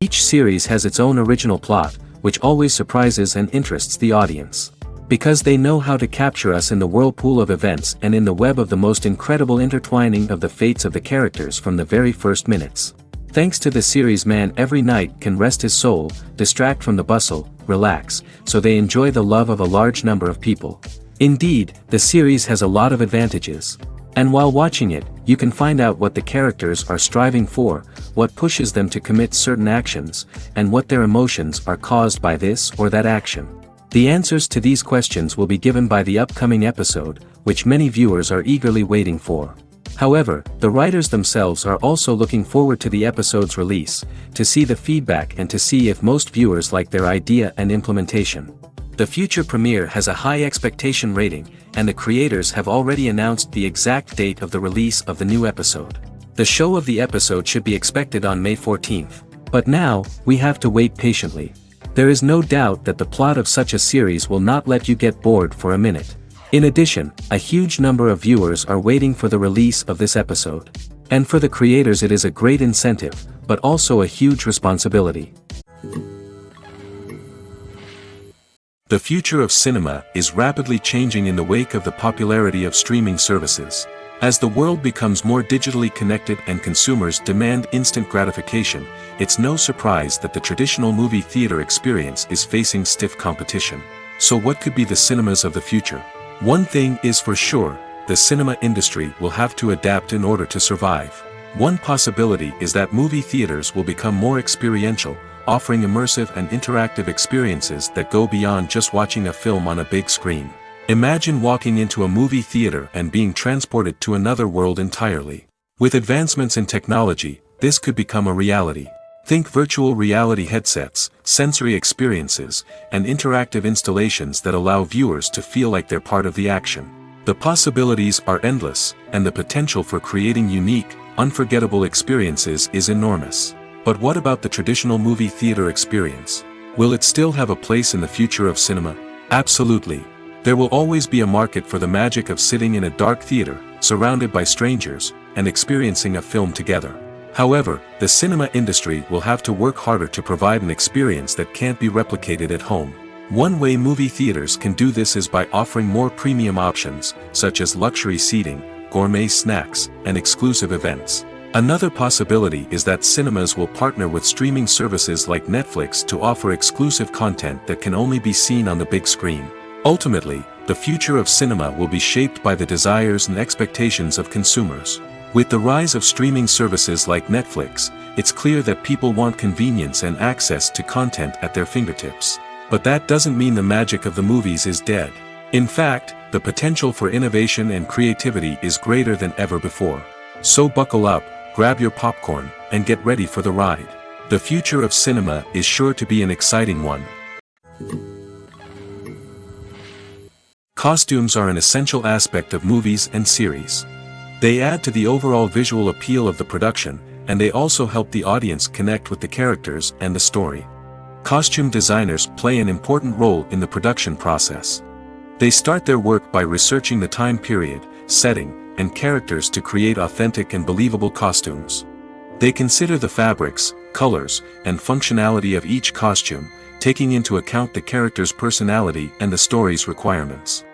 Each series has its own original plot, which always surprises and interests the audience. Because they know how to capture us in the whirlpool of events and in the web of the most incredible intertwining of the fates of the characters from the very first minutes. Thanks to the series, man every night can rest his soul, distract from the bustle, relax, so they enjoy the love of a large number of people. Indeed, the series has a lot of advantages. And while watching it, you can find out what the characters are striving for, what pushes them to commit certain actions, and what their emotions are caused by this or that action. The answers to these questions will be given by the upcoming episode, which many viewers are eagerly waiting for. However, the writers themselves are also looking forward to the episode's release, to see the feedback and to see if most viewers like their idea and implementation. The future premiere has a high expectation rating, and the creators have already announced the exact date of the release of the new episode. The show of the episode should be expected on May 14th. But now, we have to wait patiently. There is no doubt that the plot of such a series will not let you get bored for a minute. In addition, a huge number of viewers are waiting for the release of this episode. And for the creators it is a great incentive, but also a huge responsibility. The future of cinema is rapidly changing in the wake of the popularity of streaming services. As the world becomes more digitally connected and consumers demand instant gratification, it's no surprise that the traditional movie theater experience is facing stiff competition. So what could be the cinemas of the future? One thing is for sure, the cinema industry will have to adapt in order to survive. One possibility is that movie theaters will become more experiential, offering immersive and interactive experiences that go beyond just watching a film on a big screen. Imagine walking into a movie theater and being transported to another world entirely. With advancements in technology, this could become a reality. Think virtual reality headsets, sensory experiences, and interactive installations that allow viewers to feel like they're part of the action. The possibilities are endless, and the potential for creating unique, unforgettable experiences is enormous. But what about the traditional movie theater experience? Will it still have a place in the future of cinema? Absolutely. There will always be a market for the magic of sitting in a dark theater, surrounded by strangers, and experiencing a film together. However, the cinema industry will have to work harder to provide an experience that can't be replicated at home. One way movie theaters can do this is by offering more premium options, such as luxury seating, gourmet snacks, and exclusive events. Another possibility is that cinemas will partner with streaming services like Netflix to offer exclusive content that can only be seen on the big screen. Ultimately, the future of cinema will be shaped by the desires and expectations of consumers. With the rise of streaming services like Netflix, it's clear that people want convenience and access to content at their fingertips. But that doesn't mean the magic of the movies is dead. In fact, the potential for innovation and creativity is greater than ever before. So buckle up, grab your popcorn, and get ready for the ride. The future of cinema is sure to be an exciting one. Costumes are an essential aspect of movies and series. They add to the overall visual appeal of the production, and they also help the audience connect with the characters and the story. Costume designers play an important role in the production process. They start their work by researching the time period, setting, and characters to create authentic and believable costumes. They consider the fabrics, colors, and functionality of each costume, taking into account the character's personality and the story's requirements.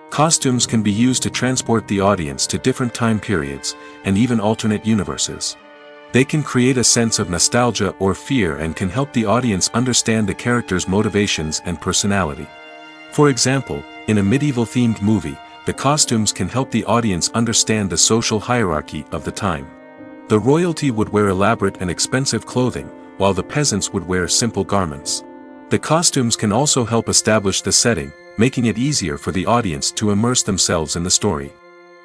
Costumes can be used to transport the audience to different time periods, and even alternate universes. They can create a sense of nostalgia or fear and can help the audience understand the character's motivations and personality. For example, in a medieval-themed movie, the costumes can help the audience understand the social hierarchy of the time. The royalty would wear elaborate and expensive clothing, while the peasants would wear simple garments. The costumes can also help establish the setting, making it easier for the audience to immerse themselves in the story.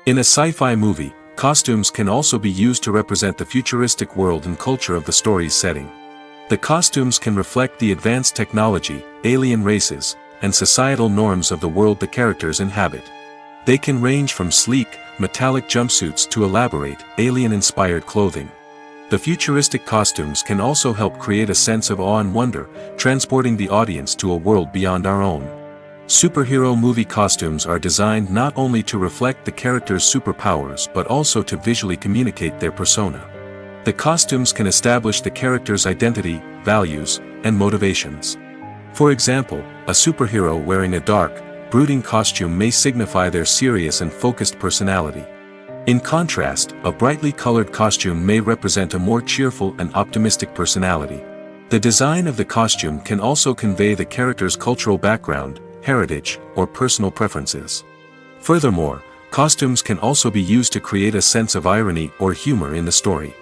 In a sci-fi movie, costumes can also be used to represent the futuristic world and culture of the story's setting. The costumes can reflect the advanced technology, alien races, and societal norms of the world the characters inhabit. They can range from sleek, metallic jumpsuits to elaborate, alien-inspired clothing. The futuristic costumes can also help create a sense of awe and wonder, transporting the audience to a world beyond our own. Superhero movie costumes are designed not only to reflect the character's superpowers but also to visually communicate their persona. The costumes can establish the character's identity, values, and motivations. For example, a superhero wearing a dark, brooding costume may signify their serious and focused personality. In contrast, a brightly colored costume may represent a more cheerful and optimistic personality. The design of the costume can also convey the character's cultural background, heritage, or personal preferences. Furthermore, costumes can also be used to create a sense of irony or humor in the story.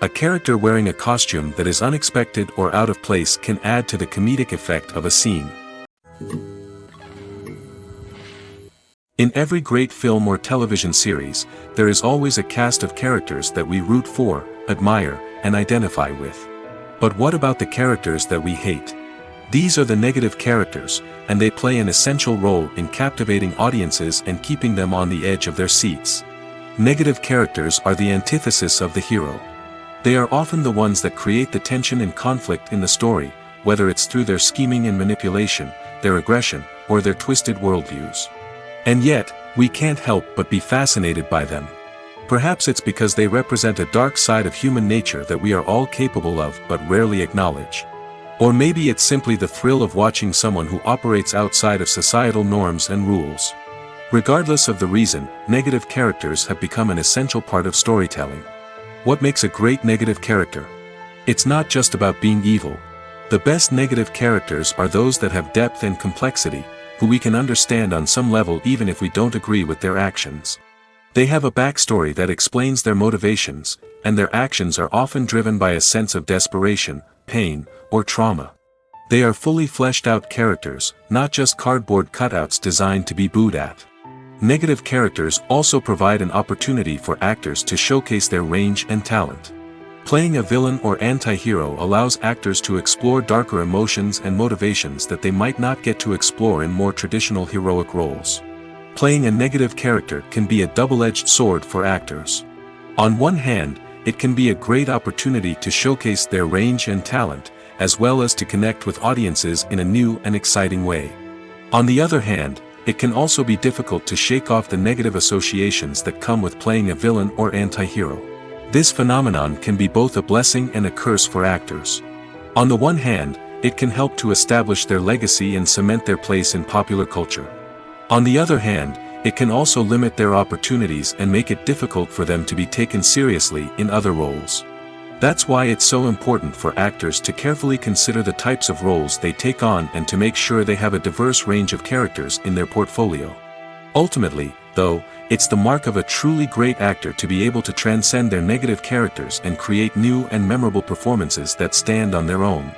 A character wearing a costume that is unexpected or out of place can add to the comedic effect of a scene. In every great film or television series, there is always a cast of characters that we root for, admire, and identify with. But what about the characters that we hate? These are the negative characters, and they play an essential role in captivating audiences and keeping them on the edge of their seats. Negative characters are the antithesis of the hero. They are often the ones that create the tension and conflict in the story, whether it's through their scheming and manipulation, their aggression, or their twisted worldviews. And yet, we can't help but be fascinated by them. Perhaps it's because they represent a dark side of human nature that we are all capable of but rarely acknowledge. Or maybe it's simply the thrill of watching someone who operates outside of societal norms and rules. Regardless of the reason, negative characters have become an essential part of storytelling. What makes a great negative character? It's not just about being evil. The best negative characters are those that have depth and complexity, who we can understand on some level even if we don't agree with their actions. They have a backstory that explains their motivations, and their actions are often driven by a sense of desperation, pain, or trauma. They are fully fleshed out characters, not just cardboard cutouts designed to be booed at. Negative characters also provide an opportunity for actors to showcase their range and talent. Playing a villain or anti-hero allows actors to explore darker emotions and motivations that they might not get to explore in more traditional heroic roles. Playing a negative character can be a double-edged sword for actors. On one hand, it can be a great opportunity to showcase their range and talent, as well as to connect with audiences in a new and exciting way. On the other hand, it can also be difficult to shake off the negative associations that come with playing a villain or anti-hero. This phenomenon can be both a blessing and a curse for actors. On the one hand, it can help to establish their legacy and cement their place in popular culture. On the other hand, it can also limit their opportunities and make it difficult for them to be taken seriously in other roles. That's why it's so important for actors to carefully consider the types of roles they take on and to make sure they have a diverse range of characters in their portfolio. Ultimately, though, it's the mark of a truly great actor to be able to transcend their negative characters and create new and memorable performances that stand on their own.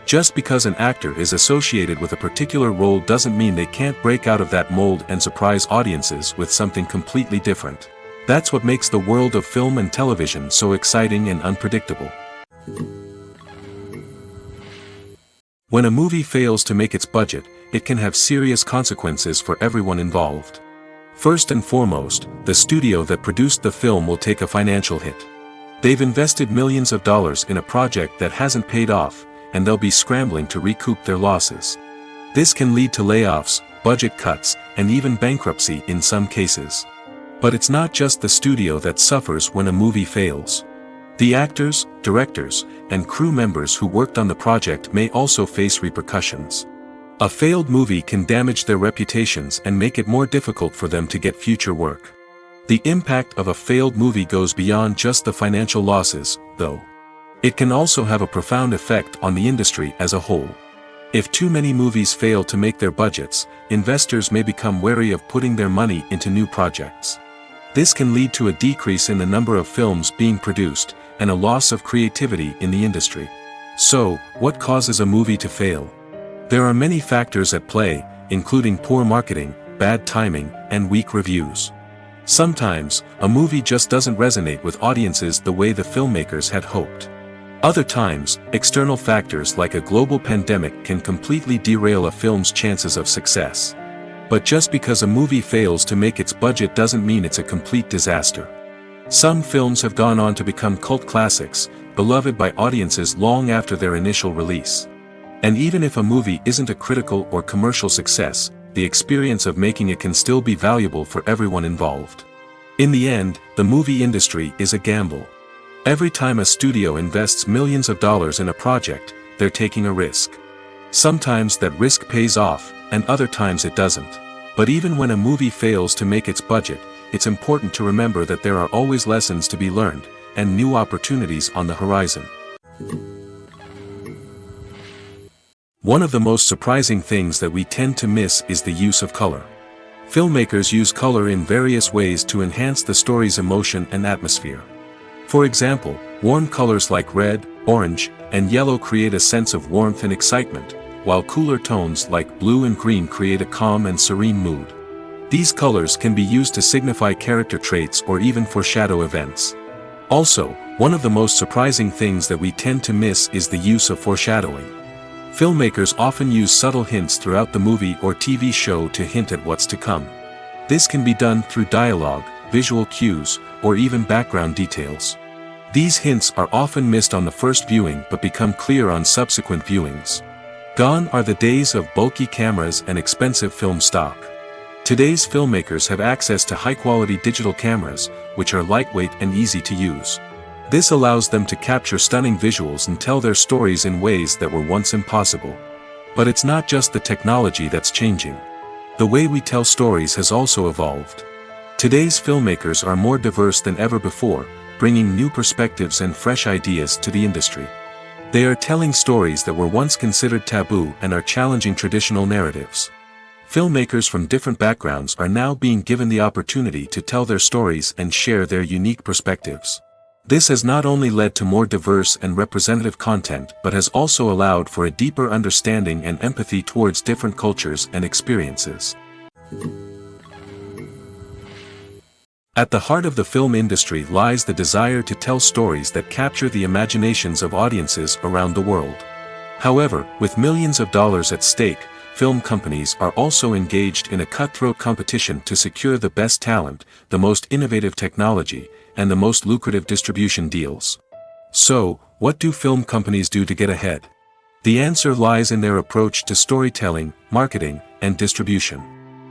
Just because an actor is associated with a particular role doesn't mean they can't break out of that mold and surprise audiences with something completely different. That's what makes the world of film and television so exciting and unpredictable. When a movie fails to make its budget, it can have serious consequences for everyone involved. First and foremost, the studio that produced the film will take a financial hit. They've invested millions of dollars in a project that hasn't paid off, and they'll be scrambling to recoup their losses. This can lead to layoffs, budget cuts, and even bankruptcy in some cases. But it's not just the studio that suffers when a movie fails. The actors, directors, and crew members who worked on the project may also face repercussions. A failed movie can damage their reputations and make it more difficult for them to get future work. The impact of a failed movie goes beyond just the financial losses, though. It can also have a profound effect on the industry as a whole. If too many movies fail to make their budgets, investors may become wary of putting their money into new projects. This can lead to a decrease in the number of films being produced, and a loss of creativity in the industry. So, what causes a movie to fail? There are many factors at play, including poor marketing, bad timing, and weak reviews. Sometimes, a movie just doesn't resonate with audiences the way the filmmakers had hoped. Other times, external factors like a global pandemic can completely derail a film's chances of success. But just because a movie fails to make its budget doesn't mean it's a complete disaster. Some films have gone on to become cult classics, beloved by audiences long after their initial release. And even if a movie isn't a critical or commercial success, the experience of making it can still be valuable for everyone involved. In the end, the movie industry is a gamble. Every time a studio invests millions of dollars in a project, they're taking a risk. Sometimes that risk pays off, and other times it doesn't. But even when a movie fails to make its budget, it's important to remember that there are always lessons to be learned, and new opportunities on the horizon. One of the most surprising things that we tend to miss is the use of color. Filmmakers use color in various ways to enhance the story's emotion and atmosphere. For example, warm colors like red, orange, and yellow create a sense of warmth and excitement, while cooler tones like blue and green create a calm and serene mood. These colors can be used to signify character traits or even foreshadow events. Also, one of the most surprising things that we tend to miss is the use of foreshadowing. Filmmakers often use subtle hints throughout the movie or TV show to hint at what's to come. This can be done through dialogue, visual cues, or even background details. These hints are often missed on the first viewing but become clear on subsequent viewings. Gone are the days of bulky cameras and expensive film stock. Today's filmmakers have access to high-quality digital cameras, which are lightweight and easy to use. This allows them to capture stunning visuals and tell their stories in ways that were once impossible. But it's not just the technology that's changing. The way we tell stories has also evolved. Today's filmmakers are more diverse than ever before, bringing new perspectives and fresh ideas to the industry. They are telling stories that were once considered taboo and are challenging traditional narratives. Filmmakers from different backgrounds are now being given the opportunity to tell their stories and share their unique perspectives. This has not only led to more diverse and representative content but has also allowed for a deeper understanding and empathy towards different cultures and experiences. At the heart of the film industry lies the desire to tell stories that capture the imaginations of audiences around the world. However, with millions of dollars at stake, film companies are also engaged in a cutthroat competition to secure the best talent, the most innovative technology, and the most lucrative distribution deals. So, what do film companies do to get ahead? The answer lies in their approach to storytelling, marketing, and distribution.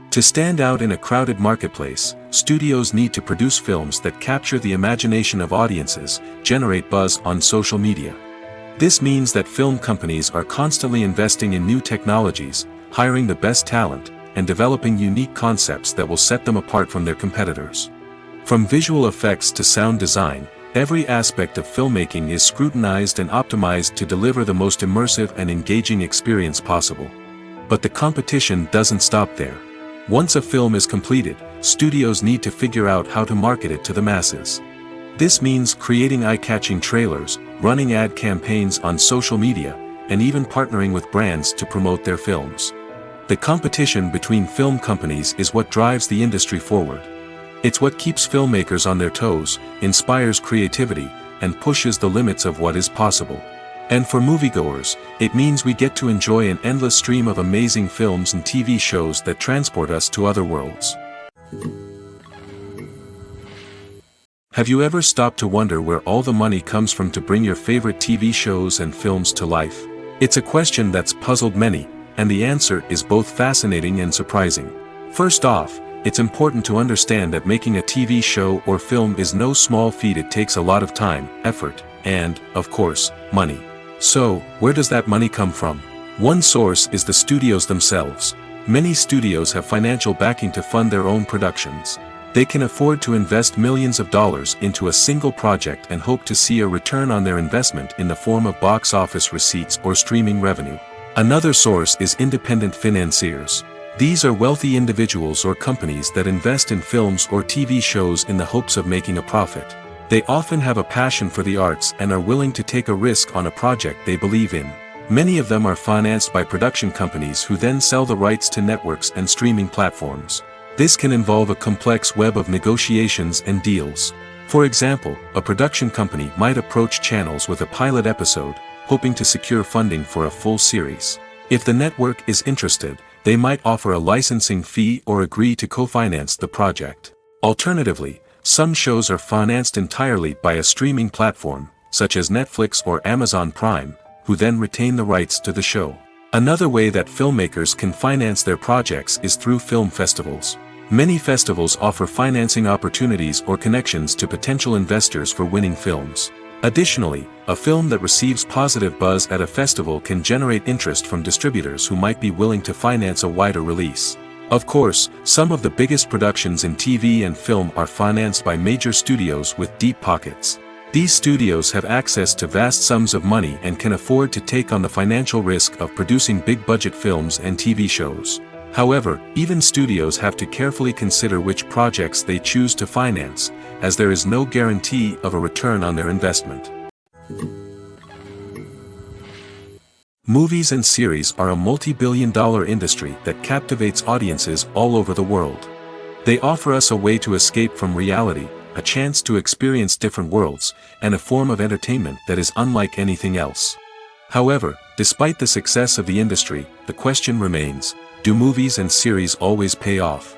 To stand out in a crowded marketplace, studios need to produce films that capture the imagination of audiences, generate buzz on social media. This means that film companies are constantly investing in new technologies, hiring the best talent, and developing unique concepts that will set them apart from their competitors. From visual effects to sound design, every aspect of filmmaking is scrutinized and optimized to deliver the most immersive and engaging experience possible. But the competition doesn't stop there. Once a film is completed, studios need to figure out how to market it to the masses. This means creating eye-catching trailers, running ad campaigns on social media, and even partnering with brands to promote their films. The competition between film companies is what drives the industry forward. It's what keeps filmmakers on their toes, inspires creativity, and pushes the limits of what is possible. And for moviegoers, it means we get to enjoy an endless stream of amazing films and TV shows that transport us to other worlds. Have you ever stopped to wonder where all the money comes from to bring your favorite TV shows and films to life? It's a question that's puzzled many, and the answer is both fascinating and surprising. First off, it's important to understand that making a TV show or film is no small feat. It takes a lot of time, effort, and, of course, money. So, where does that money come from? One source is the studios themselves. Many studios have financial backing to fund their own productions. They can afford to invest millions of dollars into a single project and hope to see a return on their investment in the form of box office receipts or streaming revenue. Another source is independent financiers. These are wealthy individuals or companies that invest in films or TV shows in the hopes of making a profit. They often have a passion for the arts and are willing to take a risk on a project they believe in. Many of them are financed by production companies who then sell the rights to networks and streaming platforms. This can involve a complex web of negotiations and deals. For example, a production company might approach channels with a pilot episode, hoping to secure funding for a full series. If the network is interested, they might offer a licensing fee or agree to co-finance the project. Alternatively, some shows are financed entirely by a streaming platform, such as Netflix or Amazon Prime, who then retain the rights to the show. Another way that filmmakers can finance their projects is through film festivals. Many festivals offer financing opportunities or connections to potential investors for winning films. Additionally, a film that receives positive buzz at a festival can generate interest from distributors who might be willing to finance a wider release. Of course, some of the biggest productions in TV and film are financed by major studios with deep pockets. These studios have access to vast sums of money and can afford to take on the financial risk of producing big-budget films and TV shows. However, even studios have to carefully consider which projects they choose to finance, as there is no guarantee of a return on their investment. Movies and series are a multi-billion-dollar industry that captivates audiences all over the world. They offer us a way to escape from reality, a chance to experience different worlds, and a form of entertainment that is unlike anything else. However, despite the success of the industry, the question remains, do movies and series always pay off?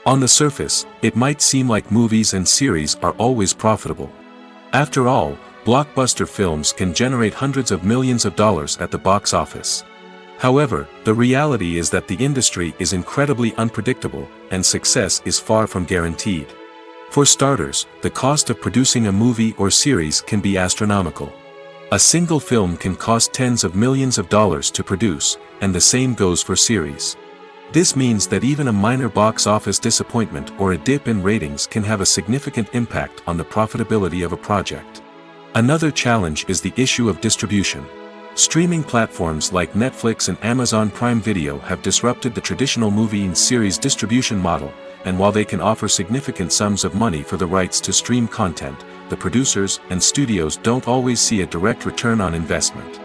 On the surface, it might seem like movies and series are always profitable. After all, blockbuster films can generate hundreds of millions of dollars at the box office. However, the reality is that the industry is incredibly unpredictable, and success is far from guaranteed. For starters, the cost of producing a movie or series can be astronomical. A single film can cost tens of millions of dollars to produce, and the same goes for series. This means that even a minor box office disappointment or a dip in ratings can have a significant impact on the profitability of a project. Another challenge is the issue of distribution. Streaming platforms like Netflix and Amazon Prime Video have disrupted the traditional movie and series distribution model, and while they can offer significant sums of money for the rights to stream content, the producers and studios don't always see a direct return on investment.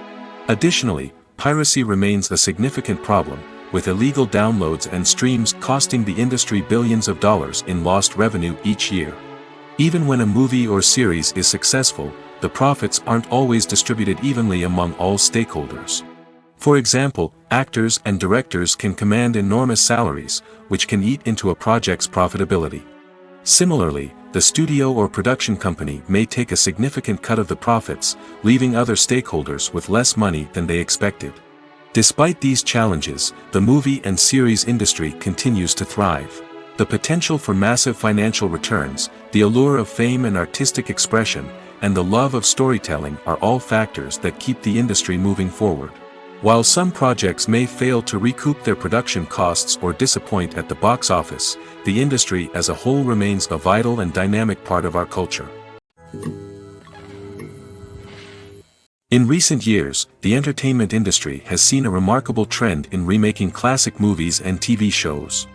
Additionally, piracy remains a significant problem, with illegal downloads and streams costing the industry billions of dollars in lost revenue each year. Even when a movie or series is successful, the profits aren't always distributed evenly among all stakeholders. For example, actors and directors can command enormous salaries, which can eat into a project's profitability. Similarly, the studio or production company may take a significant cut of the profits, leaving other stakeholders with less money than they expected. Despite these challenges, the movie and series industry continues to thrive. The potential for massive financial returns, the allure of fame and artistic expression, and the love of storytelling are all factors that keep the industry moving forward. While some projects may fail to recoup their production costs or disappoint at the box office, the industry as a whole remains a vital and dynamic part of our culture. In recent years, the entertainment industry has seen a remarkable trend in remaking classic movies and TV shows.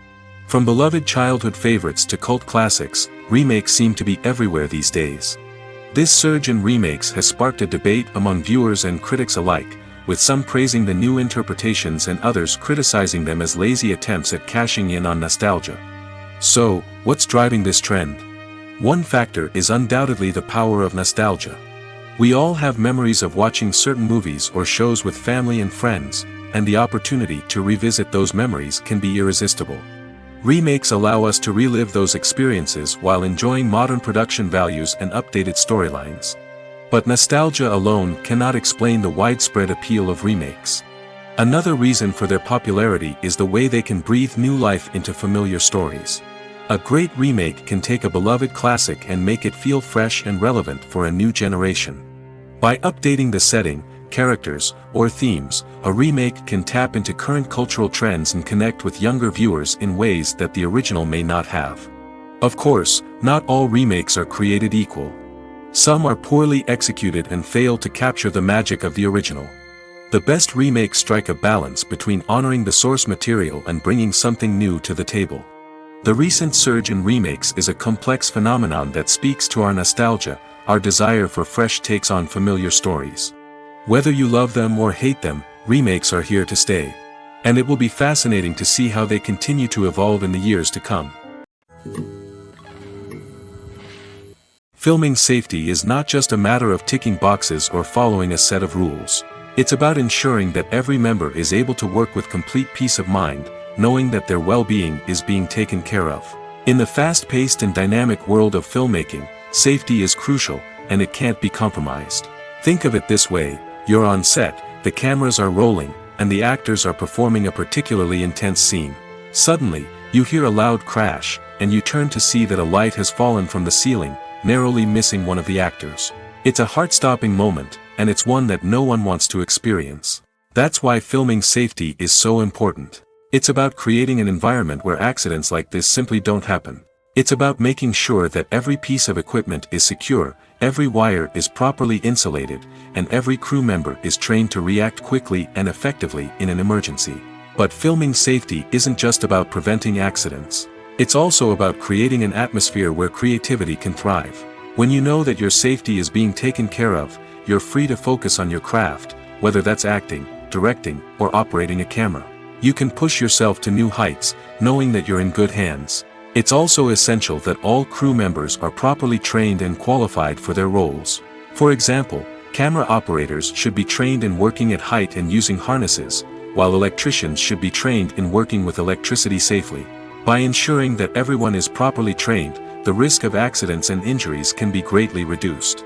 From beloved childhood favorites to cult classics, remakes seem to be everywhere these days. This surge in remakes has sparked a debate among viewers and critics alike, with some praising the new interpretations and others criticizing them as lazy attempts at cashing in on nostalgia. So, what's driving this trend? One factor is undoubtedly the power of nostalgia. We all have memories of watching certain movies or shows with family and friends, and the opportunity to revisit those memories can be irresistible. Remakes allow us to relive those experiences while enjoying modern production values and updated storylines. But nostalgia alone cannot explain the widespread appeal of remakes. Another reason for their popularity is the way they can breathe new life into familiar stories. A great remake can take a beloved classic and make it feel fresh and relevant for a new generation. By updating the setting, characters, or themes, a remake can tap into current cultural trends and connect with younger viewers in ways that the original may not have. Of course, not all remakes are created equal. Some are poorly executed and fail to capture the magic of the original. The best remakes strike a balance between honoring the source material and bringing something new to the table. The recent surge in remakes is a complex phenomenon that speaks to our nostalgia, our desire for fresh takes on familiar stories. Whether you love them or hate them, remakes are here to stay. And it will be fascinating to see how they continue to evolve in the years to come. Filming safety is not just a matter of ticking boxes or following a set of rules. It's about ensuring that every member is able to work with complete peace of mind, knowing that their well-being is being taken care of. In the fast-paced and dynamic world of filmmaking, safety is crucial, and it can't be compromised. Think of it this way: you're on set, the cameras are rolling, and the actors are performing a particularly intense scene. Suddenly, you hear a loud crash, and you turn to see that a light has fallen from the ceiling, narrowly missing one of the actors. It's a heart-stopping moment, and it's one that no one wants to experience. That's why filming safety is so important. It's about creating an environment where accidents like this simply don't happen. It's about making sure that every piece of equipment is secure, every wire is properly insulated, and every crew member is trained to react quickly and effectively in an emergency. But filming safety isn't just about preventing accidents. It's also about creating an atmosphere where creativity can thrive. When you know that your safety is being taken care of, you're free to focus on your craft, whether that's acting, directing, or operating a camera. You can push yourself to new heights, knowing that you're in good hands. It's also essential that all crew members are properly trained and qualified for their roles. For example, camera operators should be trained in working at height and using harnesses, while electricians should be trained in working with electricity safely. By ensuring that everyone is properly trained, the risk of accidents and injuries can be greatly reduced.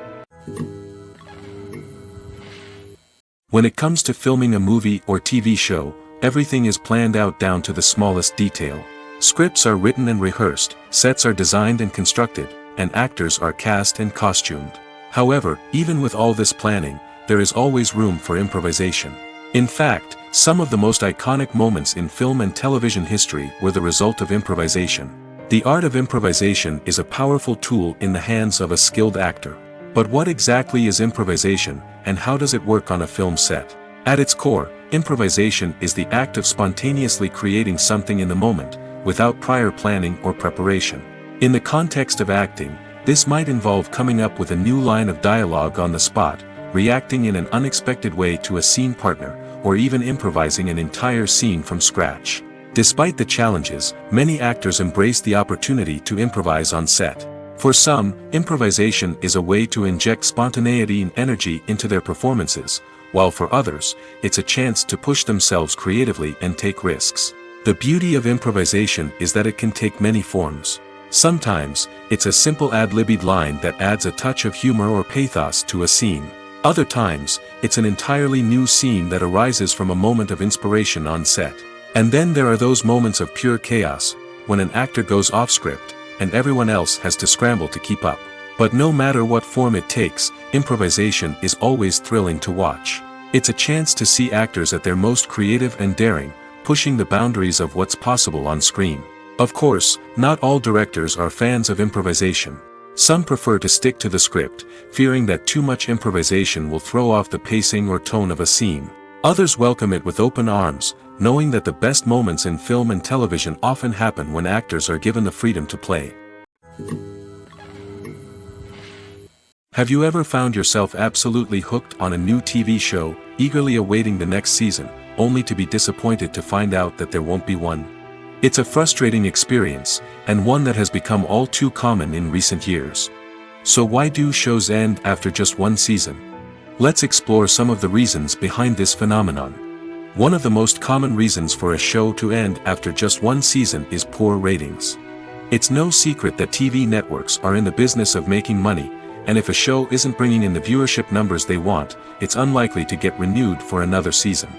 When it comes to filming a movie or TV show, everything is planned out down to the smallest detail. Scripts are written and rehearsed, sets are designed and constructed, and actors are cast and costumed. However, even with all this planning, there is always room for improvisation. In fact, some of the most iconic moments in film and television history were the result of improvisation. The art of improvisation is a powerful tool in the hands of a skilled actor. But what exactly is improvisation, and how does it work on a film set? At its core, improvisation is the act of spontaneously creating something in the moment, without prior planning or preparation. In the context of acting, this might involve coming up with a new line of dialogue on the spot, reacting in an unexpected way to a scene partner, or even improvising an entire scene from scratch. Despite the challenges, many actors embrace the opportunity to improvise on set. For some, improvisation is a way to inject spontaneity and energy into their performances, while for others, it's a chance to push themselves creatively and take risks. The beauty of improvisation is that it can take many forms. Sometimes, it's a simple ad-libbed line that adds a touch of humor or pathos to a scene. Other times, it's an entirely new scene that arises from a moment of inspiration on set. And then there are those moments of pure chaos, when an actor goes off script, and everyone else has to scramble to keep up. But no matter what form it takes, improvisation is always thrilling to watch. It's a chance to see actors at their most creative and daring, pushing the boundaries of what's possible on screen. Of course, not all directors are fans of improvisation. Some prefer to stick to the script, fearing that too much improvisation will throw off the pacing or tone of a scene. Others welcome it with open arms, knowing that the best moments in film and television often happen when actors are given the freedom to play. Have you ever found yourself absolutely hooked on a new TV show, eagerly awaiting the next season, only to be disappointed to find out that there won't be one? It's a frustrating experience, and one that has become all too common in recent years. So why do shows end after just one season? Let's explore some of the reasons behind this phenomenon. One of the most common reasons for a show to end after just one season is poor ratings. It's no secret that TV networks are in the business of making money, and if a show isn't bringing in the viewership numbers they want, it's unlikely to get renewed for another season.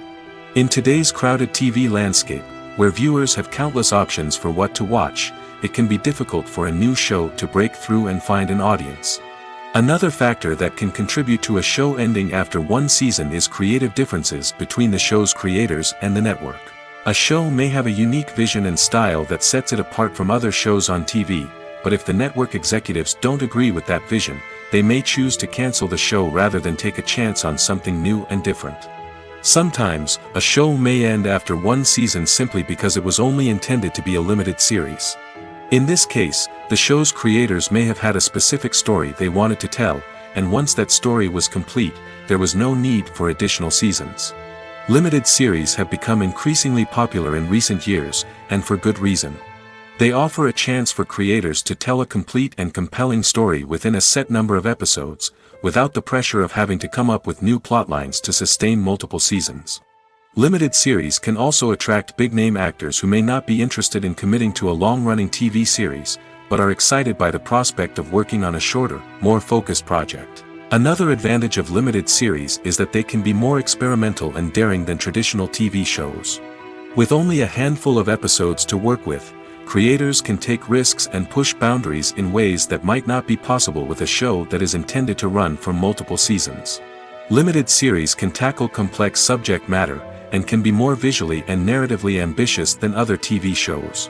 In today's crowded TV landscape, where viewers have countless options for what to watch, it can be difficult for a new show to break through and find an audience. Another factor that can contribute to a show ending after one season is creative differences between the show's creators and the network. A show may have a unique vision and style that sets it apart from other shows on TV, but if the network executives don't agree with that vision, they may choose to cancel the show rather than take a chance on something new and different. Sometimes, a show may end after one season simply because it was only intended to be a limited series. In this case, the show's creators may have had a specific story they wanted to tell, and once that story was complete, there was no need for additional seasons. Limited series have become increasingly popular in recent years, and for good reason. They offer a chance for creators to tell a complete and compelling story within a set number of episodes, without the pressure of having to come up with new plotlines to sustain multiple seasons. Limited series can also attract big-name actors who may not be interested in committing to a long-running TV series, but are excited by the prospect of working on a shorter, more focused project. Another advantage of limited series is that they can be more experimental and daring than traditional TV shows. With only a handful of episodes to work with, creators can take risks and push boundaries in ways that might not be possible with a show that is intended to run for multiple seasons. Limited series can tackle complex subject matter, and can be more visually and narratively ambitious than other TV shows.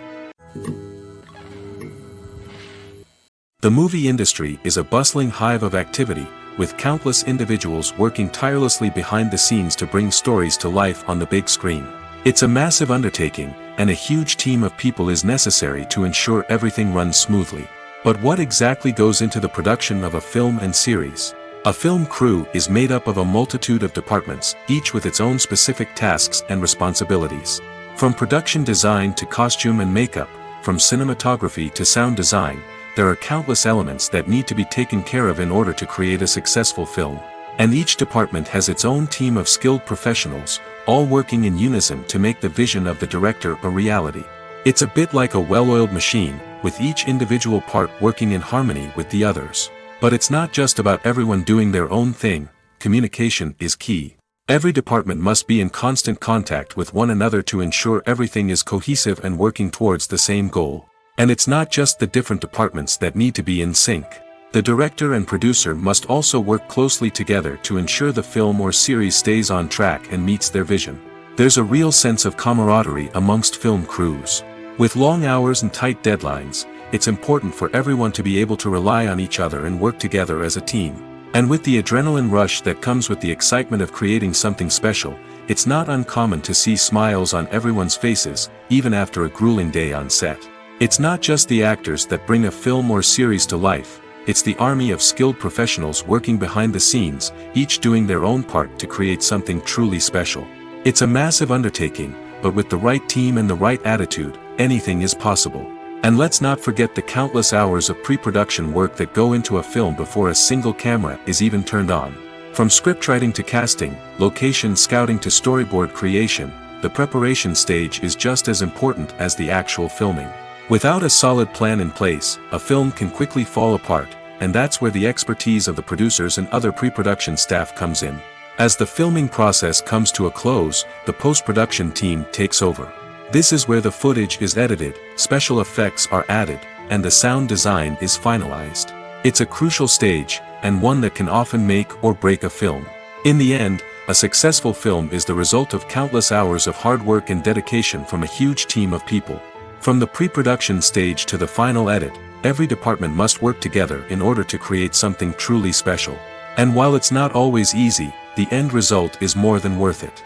The movie industry is a bustling hive of activity, with countless individuals working tirelessly behind the scenes to bring stories to life on the big screen. It's a massive undertaking, and a huge team of people is necessary to ensure everything runs smoothly. But what exactly goes into the production of a film and series? A film crew is made up of a multitude of departments, each with its own specific tasks and responsibilities. From production design to costume and makeup, from cinematography to sound design, there are countless elements that need to be taken care of in order to create a successful film. And each department has its own team of skilled professionals, all working in unison to make the vision of the director a reality. It's a bit like a well-oiled machine, with each individual part working in harmony with the others. But it's not just about everyone doing their own thing. Communication is key. Every department must be in constant contact with one another to ensure everything is cohesive and working towards the same goal. And it's not just the different departments that need to be in sync. The director and producer must also work closely together to ensure the film or series stays on track and meets their vision. There's a real sense of camaraderie amongst film crews. With long hours and tight deadlines, it's important for everyone to be able to rely on each other and work together as a team. And with the adrenaline rush that comes with the excitement of creating something special, it's not uncommon to see smiles on everyone's faces, even after a grueling day on set. It's not just the actors that bring a film or series to life, it's the army of skilled professionals working behind the scenes, each doing their own part to create something truly special. It's a massive undertaking, but with the right team and the right attitude, anything is possible. And let's not forget the countless hours of pre-production work that go into a film before a single camera is even turned on. From scriptwriting to casting, location scouting to storyboard creation, the preparation stage is just as important as the actual filming. Without a solid plan in place, a film can quickly fall apart, and that's where the expertise of the producers and other pre-production staff comes in. As the filming process comes to a close, the post-production team takes over. This is where the footage is edited, special effects are added, and the sound design is finalized. It's a crucial stage, and one that can often make or break a film. In the end, a successful film is the result of countless hours of hard work and dedication from a huge team of people. From the pre-production stage to the final edit, every department must work together in order to create something truly special. And while it's not always easy, the end result is more than worth it.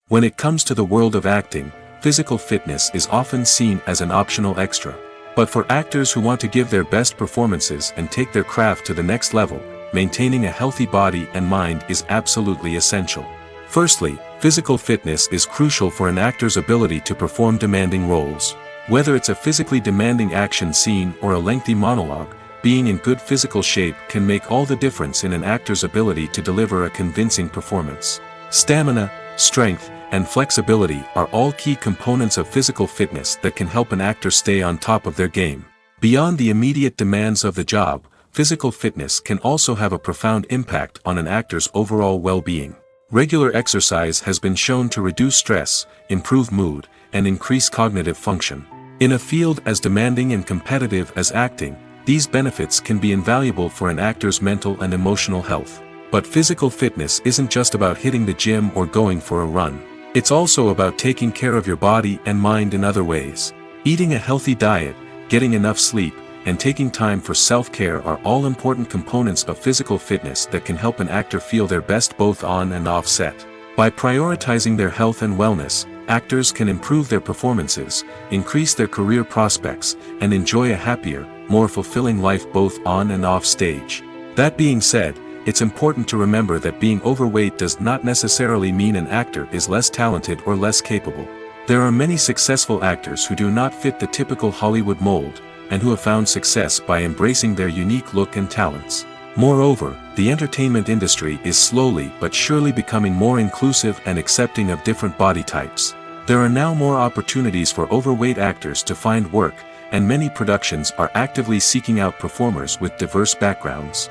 When it comes to the world of acting, physical fitness is often seen as an optional extra. But for actors who want to give their best performances and take their craft to the next level, maintaining a healthy body and mind is absolutely essential. Firstly, physical fitness is crucial for an actor's ability to perform demanding roles. Whether it's a physically demanding action scene or a lengthy monologue, being in good physical shape can make all the difference in an actor's ability to deliver a convincing performance. Stamina, strength, and flexibility are all key components of physical fitness that can help an actor stay on top of their game. Beyond the immediate demands of the job, physical fitness can also have a profound impact on an actor's overall well-being. Regular exercise has been shown to reduce stress, improve mood, and increase cognitive function. In a field as demanding and competitive as acting, these benefits can be invaluable for an actor's mental and emotional health. But physical fitness isn't just about hitting the gym or going for a run. It's also about taking care of your body and mind in other ways. Eating a healthy diet, getting enough sleep, and taking time for self-care are all important components of physical fitness that can help an actor feel their best both on and off set. By prioritizing their health and wellness, actors can improve their performances, increase their career prospects, and enjoy a happier, more fulfilling life both on and off stage. That being said, it's important to remember that being overweight does not necessarily mean an actor is less talented or less capable. There are many successful actors who do not fit the typical Hollywood mold, and who have found success by embracing their unique look and talents. Moreover, the entertainment industry is slowly but surely becoming more inclusive and accepting of different body types. There are now more opportunities for overweight actors to find work, and many productions are actively seeking out performers with diverse backgrounds.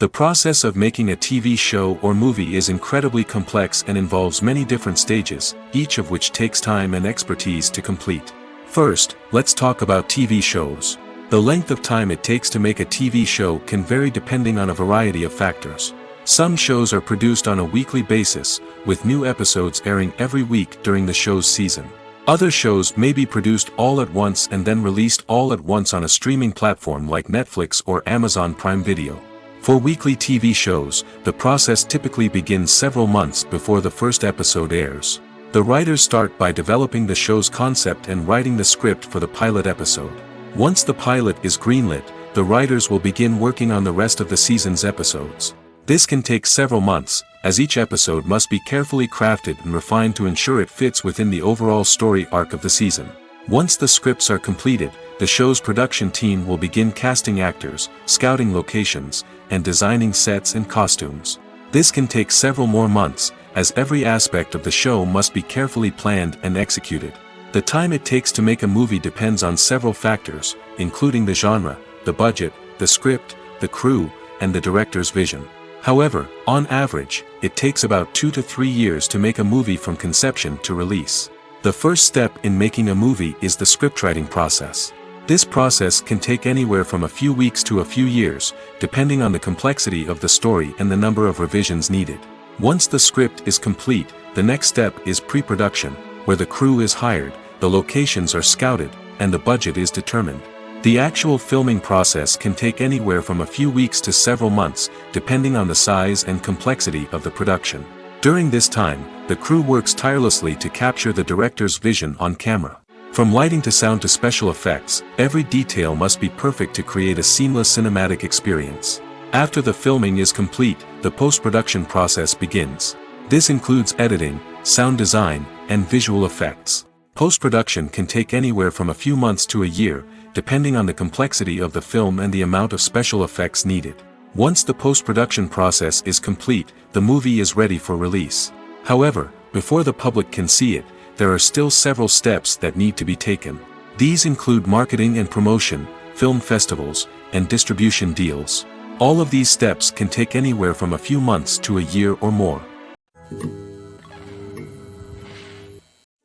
The process of making a TV show or movie is incredibly complex and involves many different stages, each of which takes time and expertise to complete. First, let's talk about TV shows. The length of time it takes to make a TV show can vary depending on a variety of factors. Some shows are produced on a weekly basis, with new episodes airing every week during the show's season. Other shows may be produced all at once and then released all at once on a streaming platform like Netflix or Amazon Prime Video. For weekly TV shows, the process typically begins several months before the first episode airs. The writers start by developing the show's concept and writing the script for the pilot episode. Once the pilot is greenlit, the writers will begin working on the rest of the season's episodes. This can take several months, as each episode must be carefully crafted and refined to ensure it fits within the overall story arc of the season. Once the scripts are completed, the show's production team will begin casting actors, scouting locations, and designing sets and costumes. This can take several more months, as every aspect of the show must be carefully planned and executed. The time it takes to make a movie depends on several factors, including the genre, the budget, the script, the crew, and the director's vision. However, on average, it takes about 2 to 3 years to make a movie from conception to release. The first step in making a movie is the scriptwriting process. This process can take anywhere from a few weeks to a few years, depending on the complexity of the story and the number of revisions needed. Once the script is complete, the next step is pre-production, where the crew is hired, the locations are scouted, and the budget is determined. The actual filming process can take anywhere from a few weeks to several months, depending on the size and complexity of the production. During this time, the crew works tirelessly to capture the director's vision on camera. From lighting to sound to special effects, every detail must be perfect to create a seamless cinematic experience. After the filming is complete, the post-production process begins. This includes editing, sound design, and visual effects. Post-production can take anywhere from a few months to a year, depending on the complexity of the film and the amount of special effects needed. Once the post-production process is complete, the movie is ready for release. However, before the public can see it, there are still several steps that need to be taken. These include marketing and promotion, film festivals, and distribution deals. All of these steps can take anywhere from a few months to a year or more.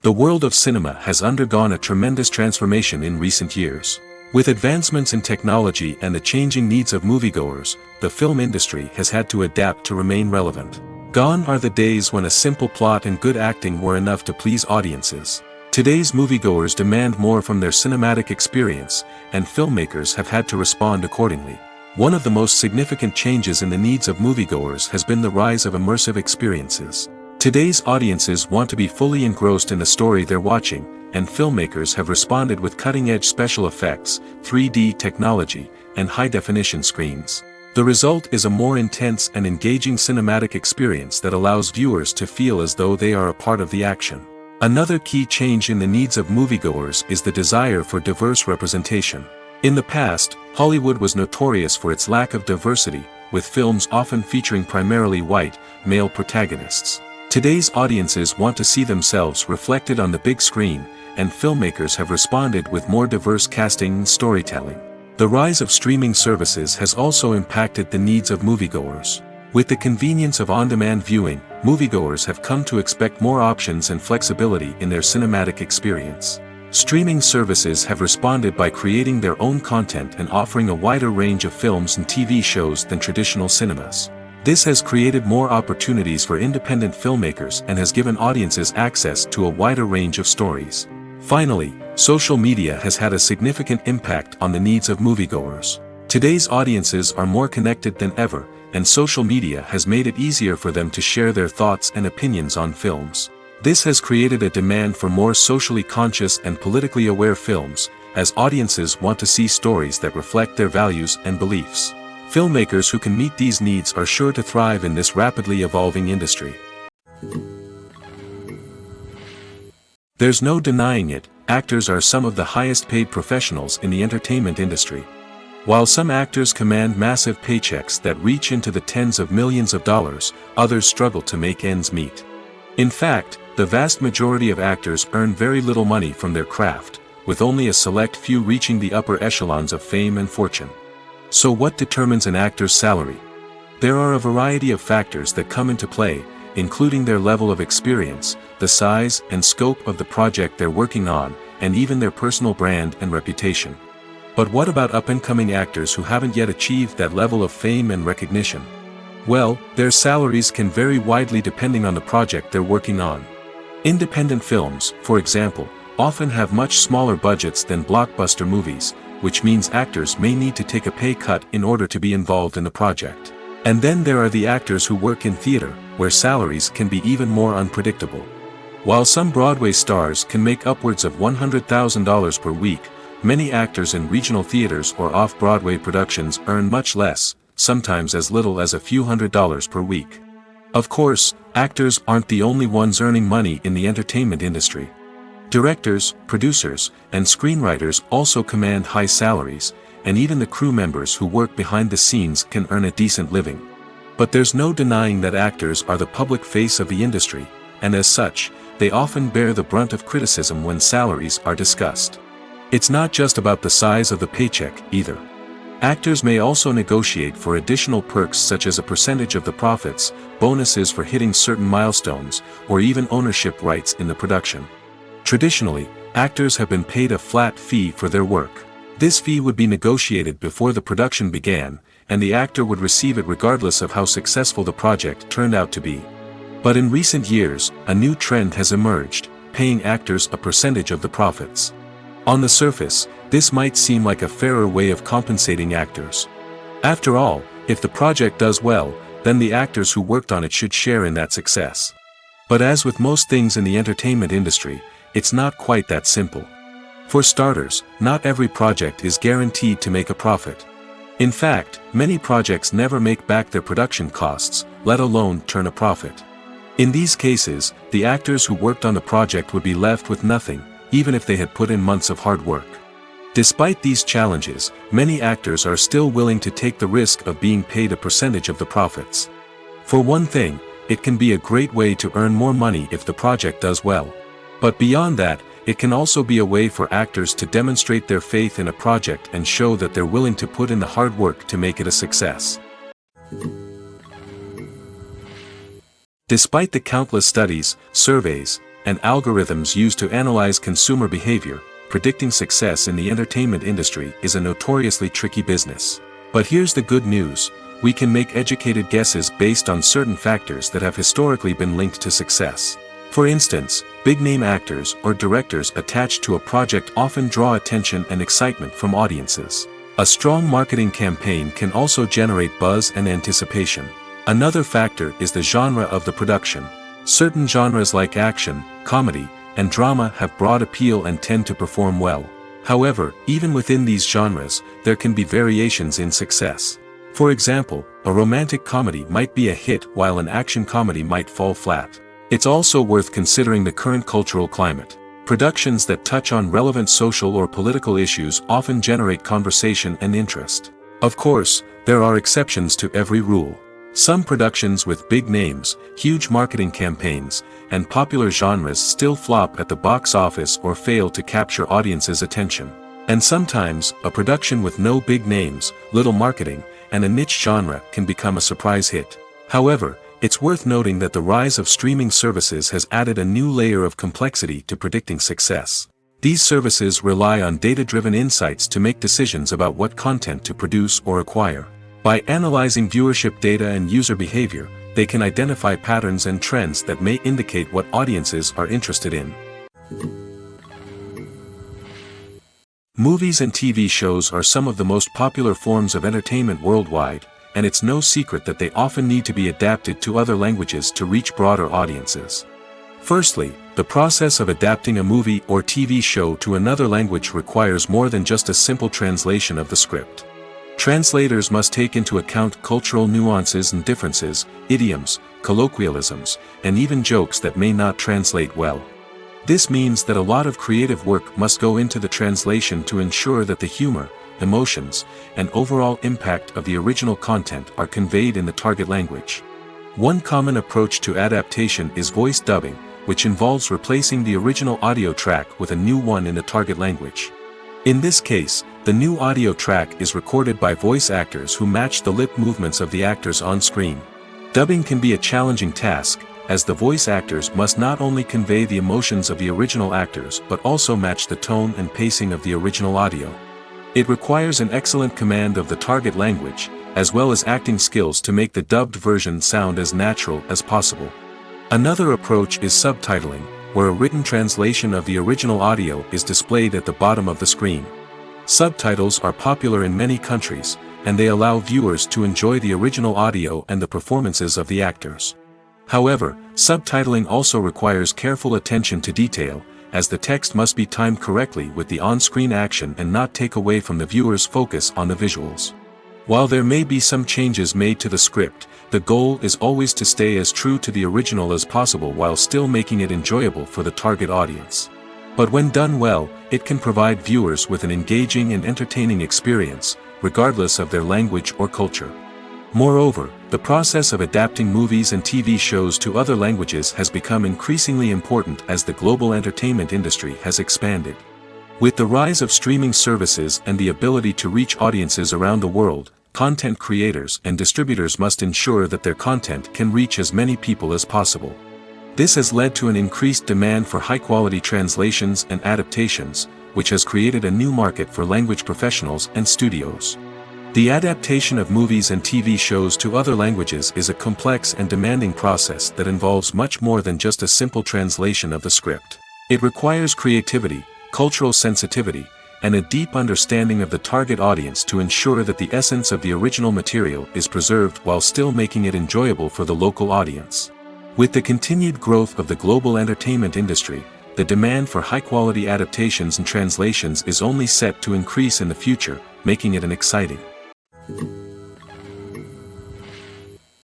The world of cinema has undergone a tremendous transformation in recent years. With advancements in technology and the changing needs of moviegoers, the film industry has had to adapt to remain relevant. Gone are the days when a simple plot and good acting were enough to please audiences. Today's moviegoers demand more from their cinematic experience, and filmmakers have had to respond accordingly. One of the most significant changes in the needs of moviegoers has been the rise of immersive experiences. Today's audiences want to be fully engrossed in the story they're watching, and filmmakers have responded with cutting-edge special effects, 3D technology, and high-definition screens. The result is a more intense and engaging cinematic experience that allows viewers to feel as though they are a part of the action. Another key change in the needs of moviegoers is the desire for diverse representation. In the past, Hollywood was notorious for its lack of diversity, with films often featuring primarily white, male protagonists. Today's audiences want to see themselves reflected on the big screen, and filmmakers have responded with more diverse casting and storytelling. The rise of streaming services has also impacted the needs of moviegoers. With the convenience of on-demand viewing, moviegoers have come to expect more options and flexibility in their cinematic experience. Streaming services have responded by creating their own content and offering a wider range of films and TV shows than traditional cinemas. This has created more opportunities for independent filmmakers and has given audiences access to a wider range of stories. Finally, social media has had a significant impact on the needs of moviegoers. Today's audiences are more connected than ever, and social media has made it easier for them to share their thoughts and opinions on films. This has created a demand for more socially conscious and politically aware films, as audiences want to see stories that reflect their values and beliefs. Filmmakers who can meet these needs are sure to thrive in this rapidly evolving industry. There's no denying it, actors are some of the highest paid professionals in the entertainment industry. While some actors command massive paychecks that reach into the tens of millions of dollars, others struggle to make ends meet. In fact, the vast majority of actors earn very little money from their craft, with only a select few reaching the upper echelons of fame and fortune. So what determines an actor's salary? There are a variety of factors that come into play, including their level of experience, the size and scope of the project they're working on, and even their personal brand and reputation. But what about up-and-coming actors who haven't yet achieved that level of fame and recognition? Well, their salaries can vary widely depending on the project they're working on. Independent films, for example, often have much smaller budgets than blockbuster movies, which means actors may need to take a pay cut in order to be involved in the project. And then there are the actors who work in theater, where salaries can be even more unpredictable. While some Broadway stars can make upwards of $100,000 per week, many actors in regional theaters or off-Broadway productions earn much less, sometimes as little as a few $100s per week. Of course, actors aren't the only ones earning money in the entertainment industry. Directors, producers, and screenwriters also command high salaries, and even the crew members who work behind the scenes can earn a decent living. But there's no denying that actors are the public face of the industry, and as such, they often bear the brunt of criticism when salaries are discussed. It's not just about the size of the paycheck, either. Actors may also negotiate for additional perks such as a percentage of the profits, bonuses for hitting certain milestones, or even ownership rights in the production. Traditionally, actors have been paid a flat fee for their work. This fee would be negotiated before the production began, and the actor would receive it regardless of how successful the project turned out to be. But in recent years, a new trend has emerged, paying actors a percentage of the profits. On the surface, this might seem like a fairer way of compensating actors. After all, if the project does well, then the actors who worked on it should share in that success. But as with most things in the entertainment industry, it's not quite that simple. For starters, not every project is guaranteed to make a profit. In fact, many projects never make back their production costs, let alone turn a profit. In these cases, the actors who worked on the project would be left with nothing, even if they had put in months of hard work. Despite these challenges, many actors are still willing to take the risk of being paid a percentage of the profits. For one thing, it can be a great way to earn more money if the project does well. But beyond that, it can also be a way for actors to demonstrate their faith in a project and show that they're willing to put in the hard work to make it a success. Despite the countless studies, surveys, and algorithms used to analyze consumer behavior, predicting success in the entertainment industry is a notoriously tricky business. But here's the good news: we can make educated guesses based on certain factors that have historically been linked to success. For instance, big-name actors or directors attached to a project often draw attention and excitement from audiences. A strong marketing campaign can also generate buzz and anticipation. Another factor is the genre of the production. Certain genres like action, comedy, and drama have broad appeal and tend to perform well. However, even within these genres, there can be variations in success. For example, a romantic comedy might be a hit while an action comedy might fall flat. It's also worth considering the current cultural climate. Productions that touch on relevant social or political issues often generate conversation and interest. Of course, there are exceptions to every rule. Some productions with big names, huge marketing campaigns, and popular genres still flop at the box office or fail to capture audiences' attention. And sometimes, a production with no big names, little marketing, and a niche genre can become a surprise hit. However, it's worth noting that the rise of streaming services has added a new layer of complexity to predicting success. These services rely on data-driven insights to make decisions about what content to produce or acquire. By analyzing viewership data and user behavior, they can identify patterns and trends that may indicate what audiences are interested in. Movies and TV shows are some of the most popular forms of entertainment worldwide, and it's no secret that they often need to be adapted to other languages to reach broader audiences. Firstly, the process of adapting a movie or TV show to another language requires more than just a simple translation of the script. Translators must take into account cultural nuances and differences, idioms, colloquialisms, and even jokes that may not translate well. This means that a lot of creative work must go into the translation to ensure that the humor, emotions, and overall impact of the original content are conveyed in the target language. One common approach to adaptation is voice dubbing, which involves replacing the original audio track with a new one in the target language. In this case, The new audio track is recorded by voice actors who match the lip movements of the actors on screen. Dubbing can be a challenging task, as the voice actors must not only convey the emotions of the original actors but also match the tone and pacing of the original audio. It requires an excellent command of the target language, as well as acting skills to make the dubbed version sound as natural as possible. Another approach is subtitling, where a written translation of the original audio is displayed at the bottom of the screen. Subtitles are popular in many countries, and they allow viewers to enjoy the original audio and the performances of the actors. However, subtitling also requires careful attention to detail, as the text must be timed correctly with the on-screen action and not take away from the viewer's focus on the visuals. While there may be some changes made to the script, the goal is always to stay as true to the original as possible while still making it enjoyable for the target audience. But when done well, it can provide viewers with an engaging and entertaining experience, regardless of their language or culture. Moreover, the process of adapting movies and TV shows to other languages has become increasingly important as the global entertainment industry has expanded. With the rise of streaming services and the ability to reach audiences around the world, content creators and distributors must ensure that their content can reach as many people as possible. This has led to an increased demand for high-quality translations and adaptations, which has created a new market for language professionals and studios. The adaptation of movies and TV shows to other languages is a complex and demanding process that involves much more than just a simple translation of the script. It requires creativity, cultural sensitivity, and a deep understanding of the target audience to ensure that the essence of the original material is preserved while still making it enjoyable for the local audience. With the continued growth of the global entertainment industry, the demand for high-quality adaptations and translations is only set to increase in the future, making it an exciting.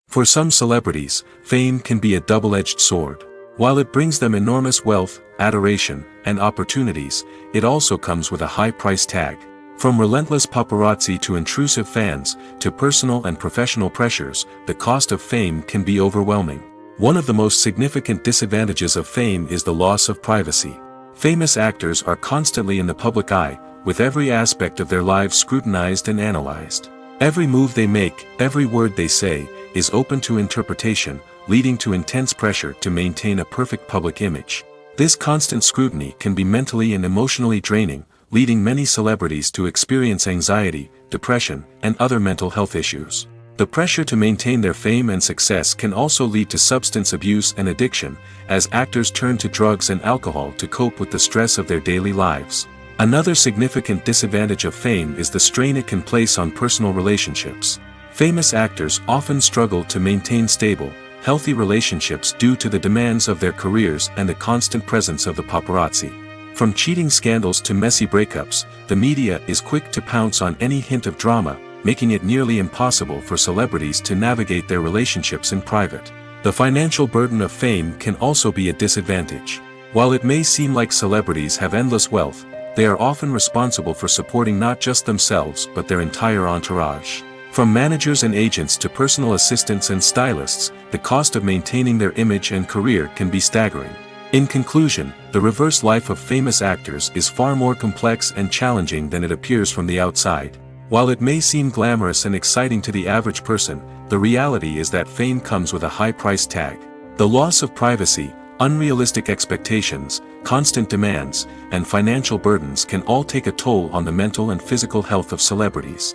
For some celebrities, fame can be a double-edged sword. While it brings them enormous wealth, adoration, and opportunities, it also comes with a high price tag. From relentless paparazzi to intrusive fans, to personal and professional pressures, the cost of fame can be overwhelming. One of the most significant disadvantages of fame is the loss of privacy. Famous actors are constantly in the public eye, with every aspect of their lives scrutinized and analyzed. Every move they make, every word they say, is open to interpretation, leading to intense pressure to maintain a perfect public image. This constant scrutiny can be mentally and emotionally draining, leading many celebrities to experience anxiety, depression, and other mental health issues. The pressure to maintain their fame and success can also lead to substance abuse and addiction, as actors turn to drugs and alcohol to cope with the stress of their daily lives. Another significant disadvantage of fame is the strain it can place on personal relationships. Famous actors often struggle to maintain stable, healthy relationships due to the demands of their careers and the constant presence of the paparazzi. From cheating scandals to messy breakups, the media is quick to pounce on any hint of drama, making it nearly impossible for celebrities to navigate their relationships in private. The financial burden of fame can also be a disadvantage. While it may seem like celebrities have endless wealth, they are often responsible for supporting not just themselves but their entire entourage. From managers and agents to personal assistants and stylists, the cost of maintaining their image and career can be staggering. In conclusion, the reverse life of famous actors is far more complex and challenging than it appears from the outside. While it may seem glamorous and exciting to the average person, the reality is that fame comes with a high price tag. The loss of privacy, unrealistic expectations, constant demands, and financial burdens can all take a toll on the mental and physical health of celebrities.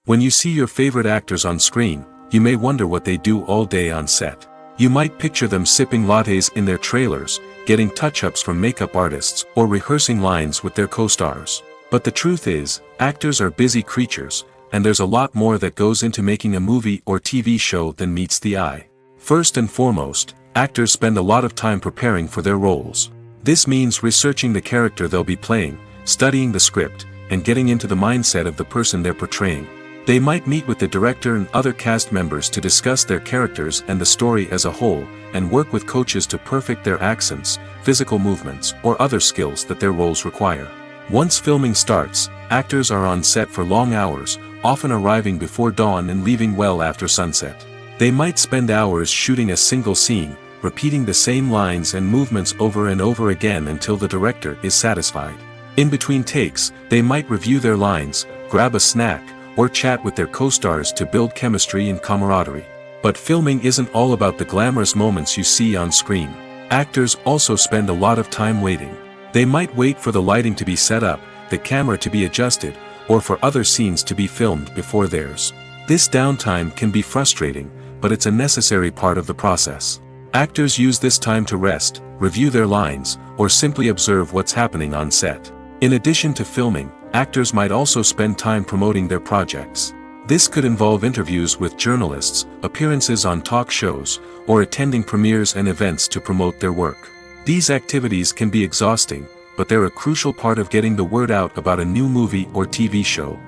When you see your favorite actors on screen, you may wonder what they do all day on set. You might picture them sipping lattes in their trailers, getting touch-ups from makeup artists, or rehearsing lines with their co-stars. But the truth is, actors are busy creatures, and there's a lot more that goes into making a movie or TV show than meets the eye. First and foremost, actors spend a lot of time preparing for their roles. This means researching the character they'll be playing, studying the script, and getting into the mindset of the person they're portraying. They might meet with the director and other cast members to discuss their characters and the story as a whole, and work with coaches to perfect their accents, physical movements, or other skills that their roles require. Once filming starts, actors are on set for long hours, often arriving before dawn and leaving well after sunset. They might spend hours shooting a single scene, repeating the same lines and movements over and over again until the director is satisfied. In between takes, they might review their lines, grab a snack, or chat with their co-stars to build chemistry and camaraderie. But filming isn't all about the glamorous moments you see on screen. Actors also spend a lot of time waiting. They might wait for the lighting to be set up, the camera to be adjusted, or for other scenes to be filmed before theirs. This downtime can be frustrating, but it's a necessary part of the process. Actors use this time to rest, review their lines, or simply observe what's happening on set. In addition to filming, actors might also spend time promoting their projects. This could involve interviews with journalists, appearances on talk shows, or attending premieres and events to promote their work. These activities can be exhausting, but they're a crucial part of getting the word out about a new movie or TV show.